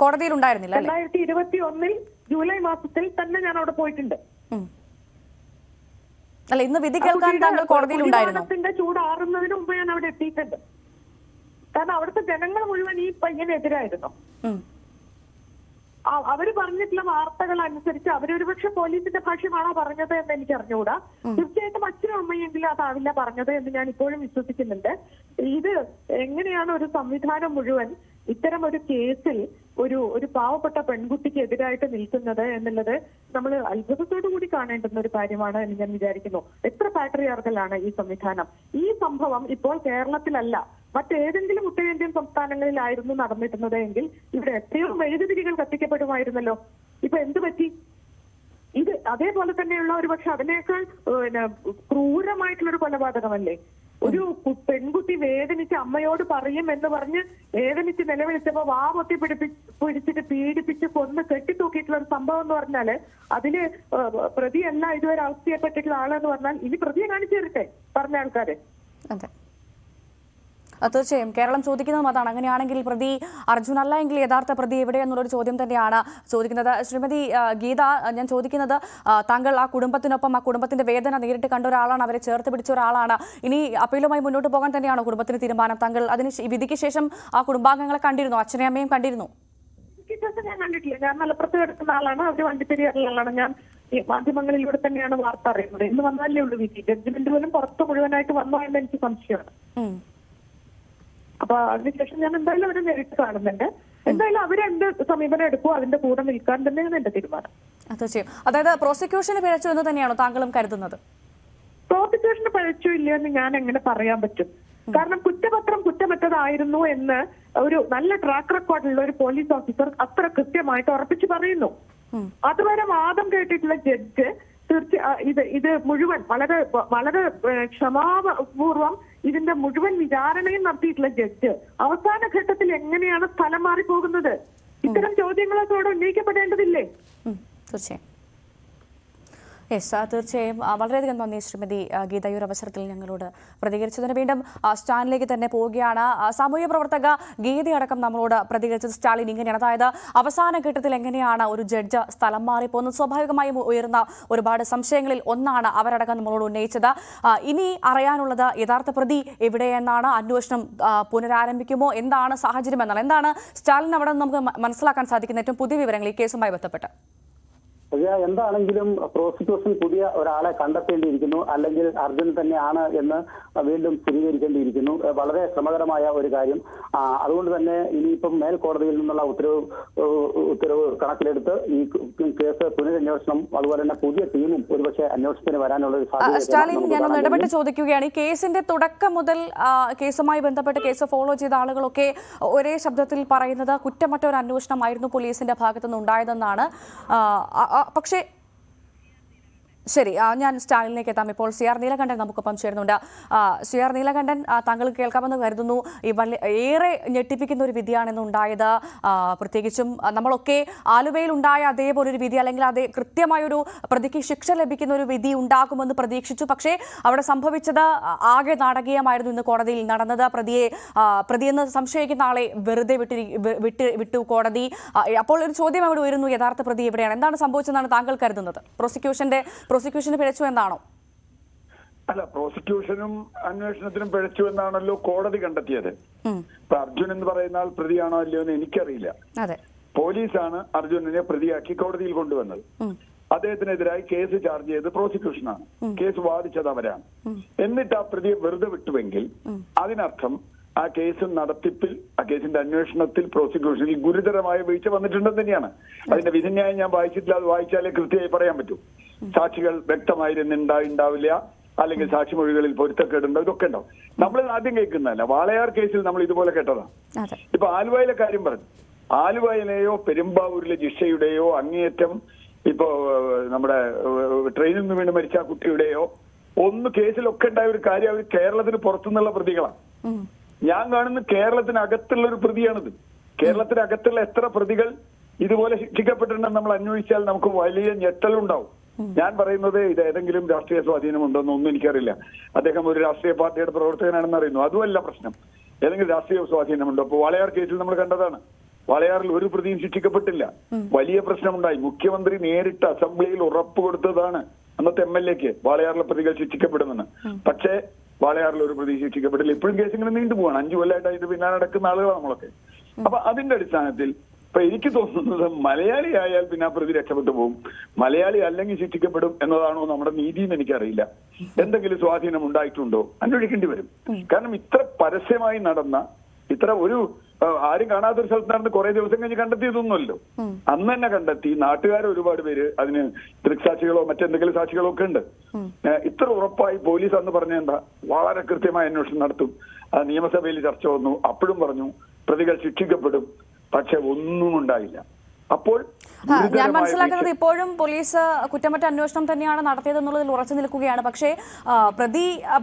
കോടതിയിൽ ഉണ്ടായിരുന്നില്ല? 2021 ജൂലൈ മാസത്തിൽ തന്നെ ഞാൻ അവിടെ പോയിട്ടുണ്ട്. അല്ല, ഇന്ന് വിധി കേൾക്കാൻ താങ്കൾ കോടതിയിൽ ഉണ്ടായിരുന്നു? ചൂടാറുന്നതിന് മുമ്പ് ഞാൻ അവിടെ എത്തിയിട്ടുണ്ട്. കാരണം അവിടുത്തെ ജനങ്ങൾ മുഴുവൻ ഈ പയ്യനെതിരായിരുന്നു. അവര് പറഞ്ഞിട്ടുള്ള വാർത്തകൾ അനുസരിച്ച് അവരൊരുപക്ഷെ പോലീസിന്റെ ഭാഷ്യമാണോ പറഞ്ഞത് എന്ന് എനിക്ക് അറിഞ്ഞുകൂടാ. തീർച്ചയായിട്ടും അച്ഛനും അമ്മയെങ്കിലും അതാവില്ല പറഞ്ഞത് എന്ന് ഞാൻ ഇപ്പോഴും വിശ്വസിക്കുന്നുണ്ട്. ഇത് എങ്ങനെയാണ് ഒരു സംവിധാനം മുഴുവൻ ഇത്തരം ഒരു കേസിൽ ഒരു പാവപ്പെട്ട പെൺകുട്ടിക്ക് എതിരായിട്ട് നിൽക്കുന്നത് എന്നുള്ളത് നമ്മൾ അത്ഭുതത്തോടു കൂടി കാണേണ്ടുന്ന ഒരു കാര്യമാണ് എന്ന് ഞാൻ വിചാരിക്കുന്നു. എത്ര പാട്രിയാർക്കലാണ് ഈ സംവിധാനം. ഈ സംഭവം ഇപ്പോൾ കേരളത്തിലല്ല, മറ്റേതെങ്കിലും ഉത്തരേന്ത്യൻ സംസ്ഥാനങ്ങളിലായിരുന്നു നടന്നിരുന്നത് എങ്കിൽ ഇവിടെ എത്രയോ മെഴുകുതിരികൾ കത്തിക്കപ്പെടുമായിരുന്നല്ലോ. ഇപ്പൊ എന്ത് പറ്റി? ഇത് അതേപോലെ തന്നെയുള്ള ഒരു പക്ഷെ അതിനേക്കാൾ ക്രൂരമായിട്ടുള്ളൊരു കൊലപാതകമല്ലേ? ഒരു പെൺകുട്ടി വേദനിച്ച് അമ്മയോട് പറയും എന്ന് പറഞ്ഞ് വേദനിച്ച് നിലവിളിച്ചപ്പോ വാ പൊത്തി പിടിച്ചിട്ട് പീഡിപ്പിച്ച് കൊന്ന് കെട്ടിത്തൂക്കിയിട്ടുള്ള ഒരു സംഭവം എന്ന് പറഞ്ഞാല് അതില് പ്രതിയല്ല ഇതുവരെ അറസ്റ്റ് ചെയ്യപ്പെട്ടിട്ടുള്ള ആളെന്ന് പറഞ്ഞാൽ ഇനി പ്രതിയെ കാണിച്ചു തരട്ടെ പറഞ്ഞ ആൾക്കാര്. അതെ, തീർച്ചയായും കേരളം ചോദിക്കുന്നതും അതാണ്. അങ്ങനെയാണെങ്കിൽ പ്രതി അർജുൻ അല്ല എങ്കിൽ യഥാർത്ഥ പ്രതി എവിടെയെന്നുള്ളൊരു ചോദ്യം തന്നെയാണ് ചോദിക്കുന്നത്. ശ്രീമതി ഗീത, ഞാൻ ചോദിക്കുന്നത്, താങ്കൾ ആ കുടുംബത്തിനൊപ്പം, ആ കുടുംബത്തിന്റെ വേദന നേരിട്ട് കണ്ട ഒരാളാണ്, അവരെ ചേർത്ത് പിടിച്ച ഒരാളാണ്. ഇനി അപ്പീലുമായി മുന്നോട്ട് പോകാൻ തന്നെയാണോ കുടുംബത്തിന് തീരുമാനം? താങ്കൾ അതിന് വിധിക്ക് ശേഷം ആ കുടുംബാംഗങ്ങളെ കണ്ടിരുന്നു? അച്ഛനെയും അമ്മയും കണ്ടിരുന്നു? ഞാൻ കണ്ടിട്ടില്ല. ഞാൻ മലപ്പുറത്ത് കിടക്കുന്ന ആളാണ്, അവര് വണ്ടിപ്പെരിയാറിലാണ്. ഞാൻ മാധ്യമങ്ങളിലൂടെ തന്നെയാണ് വാർത്ത അറിയുന്നത്. ഇന്ന് വന്നാലേ ഉള്ളൂ വിധി. ജഡ്ജ്മെന്റ് പോലും പുറത്ത് മുഴുവനായിട്ട് വന്നോ എന്ന് എനിക്ക് സംശയമാണ്. അപ്പൊ അതിനുശേഷം ഞാൻ എന്തായാലും അവരെ നേരിട്ട് കാണുന്നുണ്ട്. എന്തായാലും അവരെന്ത് സമീപനം എടുക്കുമോ അതിന്റെ കൂടെ നിൽക്കാൻ തന്നെയാണ് എന്റെ തീരുമാനം. തീർച്ചയായും. അതായത് പ്രോസിക്യൂഷന് പിഴച്ചു എന്ന് തന്നെയാണോ താങ്കളും കരുതുന്നത്? പ്രോസിക്യൂഷന് പിഴച്ചു ഇല്ലയെന്ന് ഞാൻ എങ്ങനെ പറയാൻ പറ്റും? കാരണം കുറ്റപത്രം കുറ്റമറ്റതായിരുന്നു എന്ന് ഒരു നല്ല ട്രാക്ക് റെക്കോർഡുള്ള ഒരു പോലീസ് ഓഫീസർ അത്ര കൃത്യമായിട്ട് ഉറപ്പിച്ചു പറയുന്നു. അതുവരെ വാദം കേട്ടിട്ടുള്ള ജഡ്ജ് ഇത് മുഴുവൻ വളരെ വളരെ ക്ഷമാപൂർവം ഇതിന്റെ മുഴുവൻ വിചാരണയും നടത്തിയിട്ടുള്ള ജഡ്ജ് അവസാന ഘട്ടത്തിൽ എങ്ങനെയാണ് സ്ഥലം മാറിപ്പോകുന്നത്? ഇത്തരം ചോദ്യങ്ങളൊക്കെ അവിടെ ഉന്നയിക്കപ്പെടേണ്ടതില്ലേ? തീർച്ചയായും. യെസ്, തീർച്ചയായും. വളരെയധികം നന്ദി ശ്രീമതി ഗീത, ഈ ഒരു അവസരത്തിൽ ഞങ്ങളോട് പ്രതികരിച്ചതിന്. വീണ്ടും സ്റ്റാലിനിലേക്ക് തന്നെ പോവുകയാണ്. സാമൂഹ്യ പ്രവർത്തക ഗീതയടക്കം നമ്മളോട് പ്രതികരിച്ചത് സ്റ്റാലിൻ ഇങ്ങനെയാണ്. അതായത് അവസാന ഘട്ടത്തിൽ എങ്ങനെയാണ് ഒരു ജഡ്ജ് സ്ഥലം മാറിപ്പോകുന്നത്? സ്വാഭാവികമായും ഉയർന്ന ഒരുപാട് സംശയങ്ങളിൽ ഒന്നാണ് അവരടക്കം നമ്മളോട് ഉന്നയിച്ചത്. ഇനി അറിയാനുള്ളത് യഥാർത്ഥ പ്രതി എവിടെയെന്നാണ്. അന്വേഷണം പുനരാരംഭിക്കുമോ? എന്താണ് സാഹചര്യം എന്നാണ്. എന്താണ് സ്റ്റാലിൻ അവിടെ നമുക്ക് മനസ്സിലാക്കാൻ സാധിക്കുന്ന ഏറ്റവും പുതിയ വിവരങ്ങൾ ഈ കേസുമായി ബന്ധപ്പെട്ട്? എന്താണെങ്കിലും പ്രോസിക്യൂഷൻ പുതിയ ഒരാളെ കണ്ടെത്തേണ്ടിയിരിക്കുന്നു, അല്ലെങ്കിൽ അർജുൻ തന്നെയാണ് എന്ന് വീണ്ടും സ്ഥിരീകരിക്കേണ്ടിയിരിക്കുന്നു. വളരെ ശ്രമകരമായ ഒരു കാര്യം. അതുകൊണ്ട് തന്നെ ഇനിയിപ്പം മേൽക്കോടതിയിൽ നിന്നുള്ള ഉത്തരവ് കണക്കിലെടുത്ത് ഈ കേസ് പുനരന്വേഷണം, അതുപോലെ തന്നെ പുതിയ ടീമും ഒരുപക്ഷെ അന്വേഷണത്തിന് വരാനുള്ള ഒരു സാധ്യത. സ്റ്റാലിൻ, ഞാനൊന്ന് ഇടപെട്ട് ചോദിക്കുകയാണ്. ഈ കേസിന്റെ തുടക്കം മുതൽ കേസുമായി ബന്ധപ്പെട്ട് കേസ് ഫോളോ ചെയ്ത ആളുകളൊക്കെ ഒരേ ശബ്ദത്തിൽ പറയുന്നത് കുറ്റമറ്റ ഒരു അന്വേഷണമായിരുന്നു പോലീസിന്റെ ഭാഗത്തുനിന്ന് ഉണ്ടായതെന്നാണ്. പക്ഷേ ശരി, ഞാൻ സ്റ്റാലിനിലേക്ക് എത്താം. ഇപ്പോൾ CR നീലകണ്ഠൻ നമുക്കൊപ്പം ചേരുന്നുണ്ട്. CR നീലകണ്ഠൻ, താങ്കൾ കേൾക്കാമെന്ന് കരുതുന്നു. ഈ ഏറെ ഞെട്ടിപ്പിക്കുന്ന ഒരു വിധിയാണെന്ന് ഉണ്ടായത്. പ്രത്യേകിച്ചും നമ്മളൊക്കെ ആലുവയിൽ ഉണ്ടായ അതേപോലെ ഒരു വിധി, അല്ലെങ്കിൽ അതേ കൃത്യമായൊരു പ്രതിക്ക് ശിക്ഷ ലഭിക്കുന്ന ഒരു വിധി ഉണ്ടാകുമെന്ന് പ്രതീക്ഷിച്ചു. പക്ഷേ അവിടെ സംഭവിച്ചത് ആകെ നാടകീയമായിരുന്നു ഇന്ന് കോടതിയിൽ നടന്നത്. പ്രതിയെന്ന് സംശയിക്കുന്ന ആളെ വെറുതെ വിട്ടു കോടതി. അപ്പോൾ ഒരു ചോദ്യം അവിടെ ഉയരുന്നു, യഥാർത്ഥ പ്രതി എവിടെയാണ്? എന്താണ് സംഭവിച്ചതെന്നാണ് താങ്കൾ കരുതുന്നത്? പ്രോസിക്യൂഷന് പിഴച്ചു എന്നാണോ? അല്ല, പ്രോസിക്യൂഷനും അന്വേഷണത്തിനും പിഴച്ചു എന്നാണല്ലോ കോടതി കണ്ടെത്തിയത്. ഇപ്പൊ അർജുൻ എന്ന് പറയുന്ന ആൾ പ്രതിയാണോ അല്ലയോ എന്ന് എനിക്കറിയില്ല. പോലീസാണ് അർജുനനെ പ്രതിയാക്കി കോടതിയിൽ കൊണ്ടുവന്നത്. അദ്ദേഹത്തിനെതിരായി കേസ് ചാർജ് ചെയ്ത് പ്രോസിക്യൂഷനാണ്, കേസ് വാദിച്ചത് അവരാണ്. എന്നിട്ട് ആ പ്രതിയെ വെറുതെ വിട്ടുവെങ്കിൽ അതിനർത്ഥം ആ കേസ് നടത്തിപ്പിൽ, ആ കേസിന്റെ അന്വേഷണത്തിൽ, പ്രോസിക്യൂഷനിൽ ഗുരുതരമായ വീഴ്ച വന്നിട്ടുണ്ടെന്ന് തന്നെയാണ്. അതിന്റെ വിധിന്യായം ഞാൻ വായിച്ചിട്ടില്ല, അത് വായിച്ചാലേ കൃത്യമായി പറയാൻ പറ്റൂ. സാക്ഷികൾ വ്യക്തമായിരുന്നുണ്ടാവില്ല, അല്ലെങ്കിൽ സാക്ഷിമൊഴികളിൽ പൊരുത്തക്കേടുണ്ടോ, ഇതൊക്കെ ഉണ്ടാവും. നമ്മൾ ആദ്യം കേൾക്കുന്നതല്ല, വാളയാർ കേസിൽ നമ്മൾ ഇതുപോലെ കേട്ടതാണ്. ഇപ്പൊ ആലുവയിലെ കാര്യം പറഞ്ഞു. ആലുവയിലെയോ പെരുമ്പാവൂരിലെ ജിഷയുടെയോ അങ്ങേയറ്റം ഇപ്പോ നമ്മുടെ ട്രെയിനിൽ നിന്ന് വീണ് മരിച്ച കുട്ടിയുടെയോ കേസിലൊക്കെ ഉണ്ടായ ഒരു കാര്യം, അവർ കേരളത്തിന് പുറത്തുനിന്നുള്ള പ്രതികളാണ്. ഞാൻ കാണുന്ന കേരളത്തിനകത്തുള്ള ഒരു പ്രതിയാണിത്. കേരളത്തിനകത്തുള്ള എത്ര പ്രതികൾ ഇതുപോലെ ശിക്ഷിക്കപ്പെട്ടിട്ടുണ്ടെന്ന് നമ്മൾ അന്വേഷിച്ചാൽ നമുക്ക് വലിയ ഞെട്ടലുണ്ടാവും. ഞാൻ പറയുന്നത് ഇത് ഏതെങ്കിലും രാഷ്ട്രീയ സ്വാധീനമുണ്ടോന്നൊന്നും എനിക്കറിയില്ല. അദ്ദേഹം ഒരു രാഷ്ട്രീയ പാർട്ടിയുടെ പ്രവർത്തകനാണെന്ന് അറിയുന്നു, അതുമല്ല പ്രശ്നം. ഏതെങ്കിലും രാഷ്ട്രീയ സ്വാധീനമുണ്ടോ? ഇപ്പൊ വാളയാർ കേസിൽ നമ്മൾ കണ്ടതാണ്. വാളയാറിൽ ഒരു പ്രതിയും ശിക്ഷിക്കപ്പെട്ടില്ല. വലിയ പ്രശ്നമുണ്ടായി. മുഖ്യമന്ത്രി നേരിട്ട് അസംബ്ലിയിൽ ഉറപ്പ് കൊടുത്തതാണ് അന്നത്തെ MLA-ക്ക് വാളയാറിലെ പ്രതികൾ ശിക്ഷിക്കപ്പെടുമെന്ന്. പക്ഷേ വാളയാറിൽ ഒരു പ്രതി ശിക്ഷിക്കപ്പെട്ടില്ല. ഇപ്പോഴും കേസ് ഇങ്ങനെ നീണ്ടുപോവാണ്. 5 കൊല്ലമായിട്ട് ഇത് പിന്നാലെ നടക്കുന്ന ആളുകളാണ് നമ്മളൊക്കെ. അപ്പൊ അതിന്റെ അടിസ്ഥാനത്തിൽ ഇപ്പൊ എനിക്ക് തോന്നുന്നത് മലയാളി ആയാൽ പിന്നെ ആ പ്രതി രക്ഷപ്പെട്ടു പോകും, മലയാളി അല്ലെങ്കിൽ ശിക്ഷിക്കപ്പെടും എന്നതാണോ നമ്മുടെ നീതി എന്ന് എനിക്കറിയില്ല. എന്തെങ്കിലും സ്വാധീനം ഉണ്ടായിട്ടുണ്ടോ അന്വേഷിക്കേണ്ടി വരും. കാരണം ഇത്ര പരസ്യമായി നടന്ന, ഇത്ര ഒരു ആരും കാണാത്തൊരു സ്ഥലത്ത് നടന്ന് കുറെ ദിവസം കഴിഞ്ഞ് കണ്ടെത്തിയതൊന്നുമല്ലോ. അന്ന് തന്നെ കണ്ടെത്തി. നാട്ടുകാർ ഒരുപാട് പേര് അതിന് ദൃക്സാക്ഷികളോ മറ്റെന്തെങ്കിലും സാക്ഷികളോ ഒക്കെ ഉണ്ട്. ഇത്ര ഉറപ്പായി പോലീസ് അന്ന് പറഞ്ഞ എന്താ, വളരെ കൃത്യമായ അന്വേഷണം നടത്തും. നിയമസഭയിൽ ചർച്ച വന്നു, അപ്പോഴും പറഞ്ഞു പ്രതികൾ ശിക്ഷിക്കപ്പെടും. പക്ഷെ ഒന്നും ഉണ്ടായില്ല. അപ്പോൾ ഞാൻ മനസ്സിലാക്കുന്നത് ഇപ്പോഴും പോലീസ് കുറ്റമറ്റ അന്വേഷണം തന്നെയാണ് നടത്തിയതെന്നുള്ളതിൽ ഉറച്ചു നിൽക്കുകയാണ്. പക്ഷേ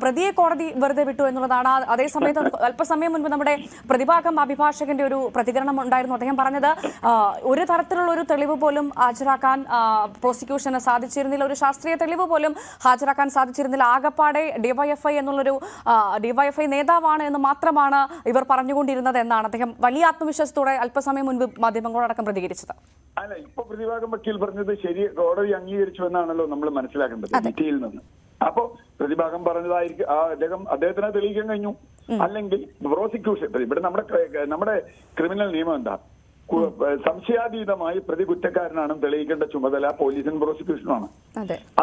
പ്രതിയെ കോടതി വെറുതെ വിട്ടു എന്നുള്ളതാണ്. അതേസമയത്ത് അല്പസമയം മുൻപ് നമ്മുടെ പ്രതിഭാഗം അഭിഭാഷകന്റെ ഒരു പ്രതികരണം ഉണ്ടായിരുന്നു. അദ്ദേഹം പറഞ്ഞത് ഒരു തരത്തിലുള്ള ഒരു തെളിവ് പോലും ഹാജരാക്കാൻ പ്രോസിക്യൂഷന് സാധിച്ചിരുന്നില്ല, ഒരു ശാസ്ത്രീയ തെളിവ് പോലും ഹാജരാക്കാൻ സാധിച്ചിരുന്നില്ല. ആകപ്പാടെ ഡിവൈഎഫ്ഐ എന്നുള്ളൊരു ഡിവൈഎഫ്ഐ നേതാവാണ് എന്ന് മാത്രമാണ് ഇവർ പറഞ്ഞുകൊണ്ടിരുന്നത് എന്നാണ് അദ്ദേഹം വലിയ ആത്മവിശ്വാസത്തോടെ അല്പസമയം മുൻപ് മാധ്യമങ്ങളോടക്കം പ്രതികരിച്ചത്. അല്ല, ഇപ്പൊ പ്രതിഭാഗം വക്കീൽ പറഞ്ഞത് ശരി, കോടതി അംഗീകരിച്ചു എന്നാണല്ലോ നമ്മൾ മനസ്സിലാക്കേണ്ടത് വിധിയിൽ നിന്ന്. അപ്പോ പ്രതിഭാഗം പറഞ്ഞതായിരിക്കും അദ്ദേഹത്തിനെ തെളിയിക്കാൻ കഴിഞ്ഞു. അല്ലെങ്കിൽ പ്രോസിക്യൂഷൻ, ഇവിടെ നമ്മുടെ ക്രിമിനൽ നിയമം എന്താ, സംശയാതീതമായി പ്രതി കുറ്റക്കാരനാണെന്ന് തെളിയിക്കേണ്ട ചുമതല പോലീസിനും പ്രോസിക്യൂഷനുമാണ്.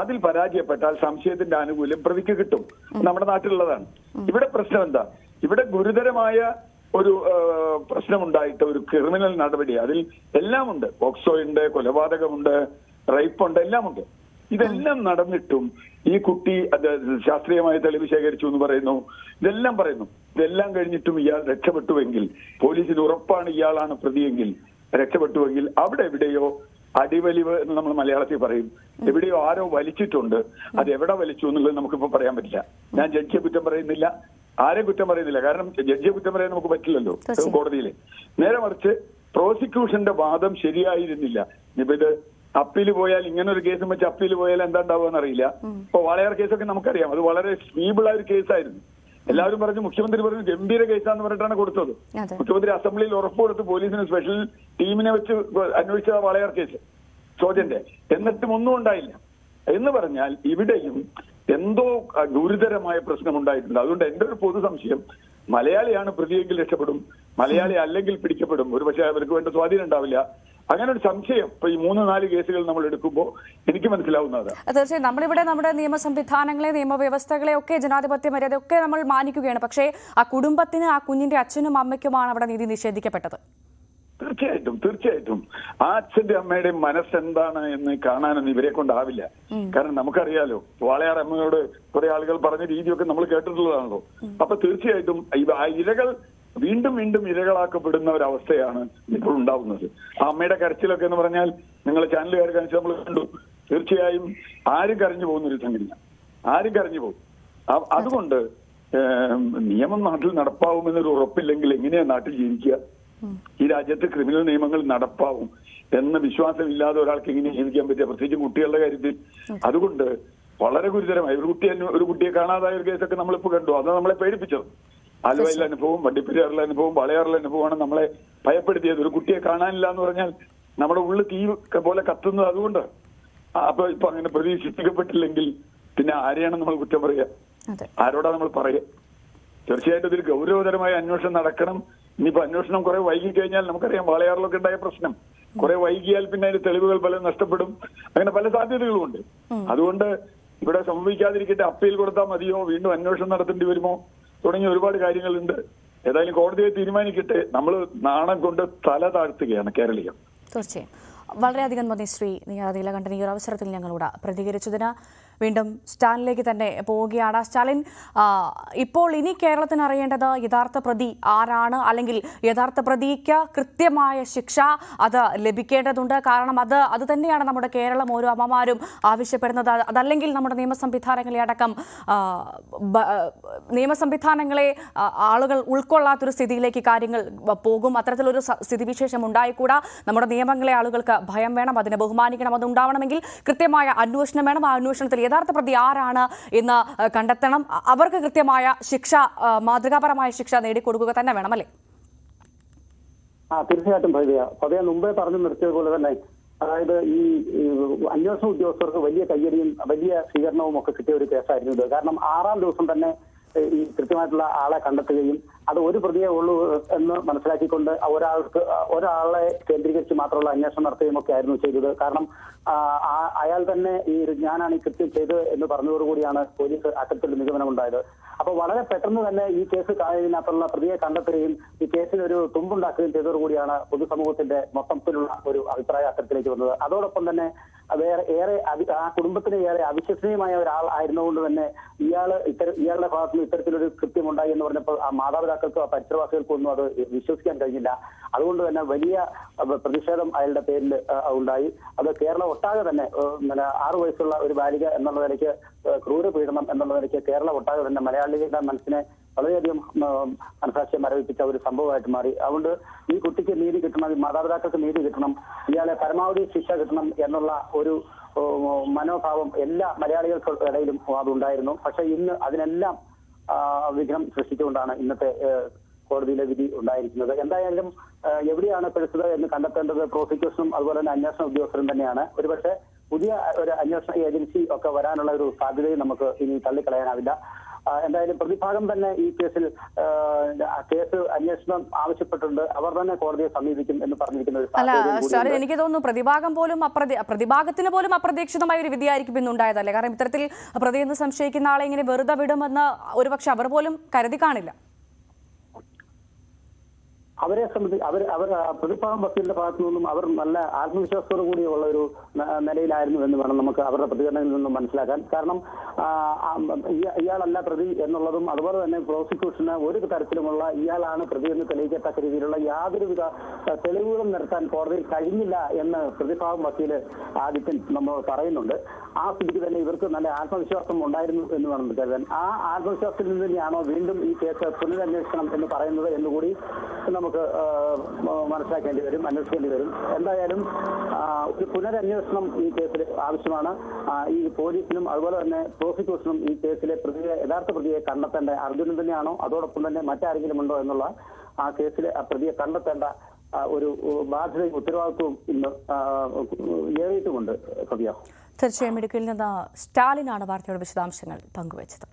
അതിൽ പരാജയപ്പെട്ടാൽ സംശയത്തിന്റെ ആനുകൂല്യം പ്രതിക്ക് കിട്ടും. നമ്മുടെ നാട്ടിലുള്ളതാണ്. ഇവിടെ പ്രശ്നം എന്താ, ഇവിടെ ഗുരുതരമായ ഒരു പ്രശ്നമുണ്ടായിട്ട് ഒരു ക്രിമിനൽ നടപടി, അതിൽ എല്ലാം ഉണ്ട്. പോക്സോ ഉണ്ട്, കൊലപാതകമുണ്ട്, റേപ്പുണ്ട്, എല്ലാം ഉണ്ട്. ഇതെല്ലാം നടന്നിട്ടും ഈ കുട്ടി അത് ശാസ്ത്രീയമായ തെളിവ് ശേഖരിച്ചു എന്ന് പറയുന്നു, ഇതെല്ലാം പറയുന്നു. ഇതെല്ലാം കഴിഞ്ഞിട്ടും ഇയാൾ രക്ഷപ്പെട്ടുവെങ്കിൽ, പോലീസിന് ഉറപ്പാണ് ഇയാളാണ് പ്രതിയെങ്കിൽ, രക്ഷപ്പെട്ടുവെങ്കിൽ അവിടെ എവിടെയോ അടിവലിവ് എന്ന് നമ്മൾ മലയാളത്തിൽ പറയും, എവിടെയോ ആരോ വലിച്ചിട്ടുണ്ട്. അത് എവിടെ വലിച്ചു എന്നുള്ളത് നമുക്കിപ്പോ പറയാൻ പറ്റില്ല. ഞാൻ ജഡ്ജിയെ കുറ്റം പറയുന്നില്ല, ആരെ കുറ്റം പറയുന്നില്ല. കാരണം ജഡ്ജിയെ കുറ്റം പറയാൻ നമുക്ക് പറ്റില്ലല്ലോ കോടതിയിൽ. നേരെ മറിച്ച് പ്രോസിക്യൂഷന്റെ വാദം ശരിയായിരുന്നില്ല. ഇപ്പൊ ഇത് അപ്പീൽ പോയാൽ, ഇങ്ങനെ ഒരു കേസും വെച്ച് അപ്പീൽ പോയാൽ എന്താ ഉണ്ടാവുക അറിയില്ല. ഇപ്പൊ വാളയാർ കേസൊക്കെ നമുക്കറിയാം, അത് വളരെ ഫീബിൾ ആയ ഒരു കേസായിരുന്നു. എല്ലാവരും പറഞ്ഞു, മുഖ്യമന്ത്രി പറഞ്ഞു ഗംഭീര കേസാന്ന് പറഞ്ഞിട്ടാണ് കൊടുത്തത്. മുഖ്യമന്ത്രി അസംബ്ലിയിൽ ഉറപ്പ് കൊടുത്ത് പോലീസിന് സ്പെഷ്യൽ ടീമിനെ വെച്ച് അന്വേഷിച്ച വാളയാർ കേസ് ചോദ്യന്റെ, എന്നിട്ടും ഒന്നും ഉണ്ടായില്ല. എന്ന് പറഞ്ഞാൽ ഇവിടെയും എന്തോ ഗുരുതരമായ പ്രശ്നം ഉണ്ടായിട്ടുണ്ട്. അതുകൊണ്ട് എന്റെ ഒരു പൊതു സംശയം, മലയാളിയാണ് പ്രതിയെങ്കിൽ രക്ഷപ്പെടും, മലയാളി അല്ലെങ്കിൽ പിടിക്കപ്പെടും. ഒരു പക്ഷേ അവർക്ക് വേണ്ട സ്വാധീനം ഉണ്ടാവില്ല. അങ്ങനെ ഒരു സംശയം ഇപ്പൊ ഈ 3-4 കേസുകൾ നമ്മൾ എടുക്കുമ്പോൾ എനിക്ക് മനസ്സിലാവുന്നത്. തീർച്ചയായും നമ്മളിവിടെ നമ്മുടെ നിയമ സംവിധാനങ്ങളെ, നിയമവ്യവസ്ഥകളെ ഒക്കെ, ജനാധിപത്യ മര്യാദയൊക്കെ നമ്മൾ മാനിക്കുകയാണ്. പക്ഷേ ആ കുടുംബത്തിന്, ആ കുഞ്ഞിന്റെ അച്ഛനും അമ്മയ്ക്കുമാണ് അവിടെ നീതി നിഷേധിക്കപ്പെട്ടത്. തീർച്ചയായിട്ടും ആ അച്ഛന്റെ അമ്മയുടെയും മനസ്സെന്താണ് എന്ന് കാണാനൊന്നും ഇവരെ കൊണ്ടാവില്ല. കാരണം നമുക്കറിയാലോ, വാളയാർ അമ്മയോട് കുറെ ആളുകൾ പറഞ്ഞ രീതിയൊക്കെ നമ്മൾ കേട്ടിട്ടുള്ളതാണല്ലോ. അപ്പൊ തീർച്ചയായിട്ടും ഇരകൾ വീണ്ടും വീണ്ടും ഇരകളാക്കപ്പെടുന്ന ഒരവസ്ഥയാണ് ഇപ്പോൾ ഉണ്ടാവുന്നത്. ആ അമ്മയുടെ കരച്ചിലൊക്കെ എന്ന് പറഞ്ഞാൽ നിങ്ങൾ ചാനലുകാർ കാണിച്ച് നമ്മൾ കണ്ടു. തീർച്ചയായും ആരും കരഞ്ഞു പോകുന്നൊരു സംഗതിയാണ്, ആരും കരഞ്ഞു പോകും. അതുകൊണ്ട് നിയമം നാട്ടിൽ നടപ്പാവുമെന്നൊരു ഉറപ്പില്ലെങ്കിൽ എങ്ങനെയാ നാട്ടിൽ ജീവിക്കുക? ഈ രാജ്യത്ത് ക്രിമിനൽ നിയമങ്ങൾ നടപ്പാവും എന്ന വിശ്വാസമില്ലാതെ ഒരാൾക്ക് എങ്ങനെ ജീവിക്കാൻ പറ്റുക, പ്രത്യേകിച്ച് കുട്ടികളുടെ കാര്യത്തിൽ? അതുകൊണ്ട് വളരെ ഗുരുതരമായി ഒരു കുട്ടിയെ കാണാതായ ഒരു കേസൊക്കെ നമ്മളിപ്പോ കണ്ടു. അത് നമ്മളെ പേടിപ്പിച്ചത്. ആലുവയിലെ അനുഭവം, വണ്ടിപ്പെരിയാറിലെ അനുഭവം, വാളയാറിലെ അനുഭവമാണ് നമ്മളെ ഭയപ്പെടുത്തിയത്. ഒരു കുട്ടിയെ കാണാനില്ല എന്ന് പറഞ്ഞാൽ നമ്മുടെ ഉള്ളിൽ തീ പോലെ കത്തുന്നത് അതുകൊണ്ട്. അപ്പൊ ഇപ്പൊ അങ്ങനെ പ്രതീക്ഷിക്കപ്പെട്ടില്ലെങ്കിൽ പിന്നെ ആരെയാണ് നമ്മൾ കുറ്റം പറയുക? ആരോടാ നമ്മൾ പറയുക? തീർച്ചയായിട്ടും ഇതിൽ ഗൗരവതരമായ അന്വേഷണം നടക്കണം. ഇനിയിപ്പോ അന്വേഷണം കുറെ വൈകി കഴിഞ്ഞാൽ നമുക്കറിയാം വാളയാറിലൊക്കെ ഉണ്ടായ പ്രശ്നം. കുറെ വൈകിയാൽ പിന്നെ അതിന്റെ തെളിവുകൾ പലതും നഷ്ടപ്പെടും. അങ്ങനെ പല സാധ്യതകളുമുണ്ട്. അതുകൊണ്ട് ഇവിടെ സംഭവിക്കാതിരിക്കട്ടെ, അപ്പീൽ കൊടുത്താൽ മതിയോ, വീണ്ടും അന്വേഷണം നടത്തേണ്ടി വരുമോ തുടങ്ങിയ ഒരുപാട് കാര്യങ്ങളുണ്ട്. ഏതായാലും കോടതിയെ തീരുമാനിക്കട്ടെ. നമ്മൾ നാണം കൊണ്ട് തല താഴ്ത്തുകയാണ് കേരളീയം. തീർച്ചയായും. വളരെയധികം നന്ദി ശ്രീ നീലകണ്ഠൻ, ഈ ഒരു അവസരത്തിൽ ഞങ്ങളോട് പ്രതികരിച്ചതിന്. വീണ്ടും സ്റ്റാലിനിലേക്ക് തന്നെ പോവുകയാണ്. സ്റ്റാലിൻ, ഇപ്പോൾ ഇനി കേരളത്തിന് അറിയേണ്ടത് യഥാർത്ഥ പ്രതി ആരാണ്, അല്ലെങ്കിൽ യഥാർത്ഥ പ്രതിക്ക് കൃത്യമായ ശിക്ഷ അത് ലഭിക്കേണ്ടതുണ്ട്. കാരണം അത് തന്നെയാണ് നമ്മുടെ കേരളം ഓരോ അമ്മമാരും ആവശ്യപ്പെടുന്നത്. അതല്ലെങ്കിൽ നമ്മുടെ നിയമസംവിധാനങ്ങളെ ആളുകൾ ഉൾക്കൊള്ളാത്തൊരു സ്ഥിതിയിലേക്ക് കാര്യങ്ങൾ പോകും. അത്തരത്തിലൊരു സ്ഥിതിവിശേഷം ഉണ്ടായിക്കൂടാ. നമ്മുടെ നിയമങ്ങളെ ആളുകൾക്ക് ഭയം വേണം, അതിനെ ബഹുമാനിക്കണം. അതുണ്ടാവണമെങ്കിൽ കൃത്യമായ അന്വേഷണം വേണം. ആ അന്വേഷണത്തിൽ യഥാർത്ഥ പ്രതി ആരാണ് എന്ന് കണ്ടെത്തണം. അവർക്ക് കൃത്യമായ ശിക്ഷ, മാതൃകാപരമായ ശിക്ഷ നേടിക്കൊടുക്കുക തന്നെ വേണം, അല്ലേ? തീർച്ചയായിട്ടും പതിയെ മുമ്പേ പറഞ്ഞു നിർത്തിയതുപോലെ തന്നെ, അതായത് ഈ അന്വേഷണ ഉദ്യോഗസ്ഥർക്ക് വലിയ കയ്യടിയും വലിയ സ്വീകരണവും ഒക്കെ കിട്ടിയ ഒരു കേസായിരുന്നു ഇത്. കാരണം 6-ാം ദിവസം തന്നെ ഈ കൃത്യമായിട്ടുള്ള ആളെ കണ്ടെത്തുകയും അത് ഒരു പ്രതിയെ ഉള്ളൂ എന്ന് മനസ്സിലാക്കിക്കൊണ്ട് ഒരാളെ കേന്ദ്രീകരിച്ച് മാത്രമുള്ള അന്വേഷണം നടത്തുകയും ഒക്കെ ആയിരുന്നു ചെയ്തത്. കാരണം അയാൾ തന്നെ ഞാനാണ് ഈ കൃത്യം ചെയ്തത് എന്ന് പറഞ്ഞതോടുകൂടിയാണ് പോലീസ് അത്തരത്തിലുള്ള നിഗമനമുണ്ടായത്. അപ്പൊ വളരെ പെട്ടെന്ന് തന്നെ ഈ കേസ് ഇതിനകത്തുള്ള പ്രതിയെ കണ്ടെത്തുകയും ഈ കേസിനൊരു തുമ്പുണ്ടാക്കുകയും ചെയ്തതോടുകൂടിയാണ് പൊതുസമൂഹത്തിന്റെ മൊത്തത്തിലുള്ള ഒരു അഭിപ്രായ അത്തരത്തിലേക്ക് വന്നത്. അതോടൊപ്പം തന്നെ ആ കുടുംബത്തിന് ഏറെ അവിശ്വസനീയമായ ഒരാൾ ആയിരുന്നുകൊണ്ട് തന്നെ ഇയാളുടെ ഭാഗത്ത് നിന്ന് ഇത്തരത്തിലൊരു കൃത്യമുണ്ടായി എന്ന് പറഞ്ഞപ്പോൾ ആ മാതാപിതാക്കൾക്കോ ആ പരിസരവാസികൾക്കോ ഒന്നും അത് വിശ്വസിക്കാൻ കഴിഞ്ഞില്ല. അതുകൊണ്ട് തന്നെ വലിയ പ്രതിഷേധം അയാളുടെ പേരിൽ ഉണ്ടായി. അത് കേരളം ഒട്ടാകെ തന്നെ 6 വയസ്സുള്ള ഒരു ബാലിക എന്നുള്ള നിലയ്ക്ക് ക്രൂരപീഡനം എന്നുള്ള നിലയ്ക്ക് കേരളം ഒട്ടാകെ തന്നെ മലയാളികളുടെ മനസ്സിനെ വളരെയധികം മനസാക്ഷിയെ മരവിപ്പിച്ച ഒരു സംഭവമായിട്ട് മാറി. അതുകൊണ്ട് ഈ കുട്ടിക്ക് നീതി കിട്ടണം, മാതാപിതാക്കൾക്ക് നീതി കിട്ടണം, ഇയാളെ പരമാവധി ശിക്ഷ കിട്ടണം എന്നുള്ള ഒരു മനോഭാവം എല്ലാ മലയാളികൾക്കിടയിലും അതുണ്ടായിരുന്നു. പക്ഷെ ഇന്ന് അതിനെല്ലാം വിഘ്നം സൃഷ്ടിച്ചുകൊണ്ടാണ് ഇന്നത്തെ കോടതിയിലെ വിധി ഉണ്ടായിരിക്കുന്നത്. എന്തായാലും എവിടെയാണ് പിഴച്ചത് എന്ന് കണ്ടെത്തേണ്ടത് പ്രോസിക്യൂഷനും അതുപോലെ തന്നെ അന്വേഷണ ഉദ്യോഗസ്ഥരും തന്നെയാണ്. ഒരുപക്ഷെ പുതിയ ഒരു അന്വേഷണ ഏജൻസി ഒക്കെ വരാനുള്ള ഒരു സാധ്യതയും നമുക്ക് ഇനി തള്ളിക്കളയാനാവില്ല. എന്തായാലും പ്രതിഭാഗം തന്നെ ഈ കേസിൽ കേസ് അന്വേഷണം ആവശ്യപ്പെട്ടിട്ടുണ്ട്. അവർ തന്നെ കോടതിയെ സമീപിക്കും എന്ന് പറഞ്ഞിരിക്കുന്ന ഒരു സാഹചര്യം എനിക്ക് തോന്നുന്നു പ്രതിഭാഗത്തിന് പോലും അപ്രതീക്ഷിതമായ ഒരു വിധിയായിരിക്കും ഇന്നുണ്ടായതല്ലേ? കാരണം ഇത്തരത്തിൽ പ്രതിയെന്ന് സംശയിക്കുന്ന ആളെ ഇങ്ങനെ വെറുതെ വിടുമെന്ന് ഒരുപക്ഷെ അവർ പോലും കരുതി കാണില്ല. അവരെ സംബന്ധിച്ച് അവർ പ്രതിഭാഗം വക്കീലിന്റെ ഭാഗത്തു നിന്നും അവർ നല്ല ആത്മവിശ്വാസത്തോടു കൂടിയുള്ള ഒരു നിലയിലായിരുന്നു എന്ന് വേണം നമുക്ക് അവരുടെ പ്രതികരണങ്ങളിൽ നിന്നും മനസ്സിലാക്കാൻ. കാരണം ഇയാളല്ല പ്രതി എന്നുള്ളതും അതുപോലെ തന്നെ പ്രോസിക്യൂഷന് ഒരു തരത്തിലുമുള്ള ഇയാളാണ് പ്രതി എന്ന് തെളിയിക്കത്തക്ക രീതിയിലുള്ള യാതൊരുവിധ തെളിവുകളും നിരത്താൻ കോടതിയിൽ കഴിഞ്ഞില്ല എന്ന് പ്രതിഭാഗം വക്കീല് ആദിത്യൻ നമ്മൾ പറയുന്നുണ്ട്. ആ സ്ഥിതിക്ക് തന്നെ ഇവർക്ക് നല്ല ആത്മവിശ്വാസം ഉണ്ടായിരുന്നു എന്ന് വേണം കരുതാൻ. ആ ആത്മവിശ്വാസത്തിൽ നിന്ന് തന്നെയാണോ വീണ്ടും ഈ കേസ് പുനരന്വേഷണം എന്ന് പറയുന്നത് എന്നുകൂടി നമുക്ക് മനസ്സിലാക്കേണ്ടി വരും, അന്വേഷിക്കേണ്ടി വരും. എന്തായാലും ഒരു പുനരന്വേഷണം ഈ കേസിൽ ആവശ്യമാണ്. ഈ പോലീസിനും അതുപോലെ തന്നെ പ്രോസിക്യൂഷനും ഈ കേസിലെ യഥാർത്ഥ പ്രതിയെ കണ്ടെത്തേണ്ട അർജുനൻ തന്നെയാണോ അതോടൊപ്പം തന്നെ മറ്റാരെങ്കിലും ഉണ്ടോ എന്നുള്ള ആ കേസിലെ ആ പ്രതിയെ കണ്ടെത്തേണ്ട ഒരു ബാധ്യതയും ഉത്തരവാദിത്വവും ഇന്ന് ഏറിയിട്ടുമുണ്ട്. തീർച്ചയായും ഇടുക്കിയിൽ നിന്ന് സ്റ്റാലിനാണ് വാർത്തയുടെ വിശദാംശങ്ങൾ പങ്കുവച്ചത്.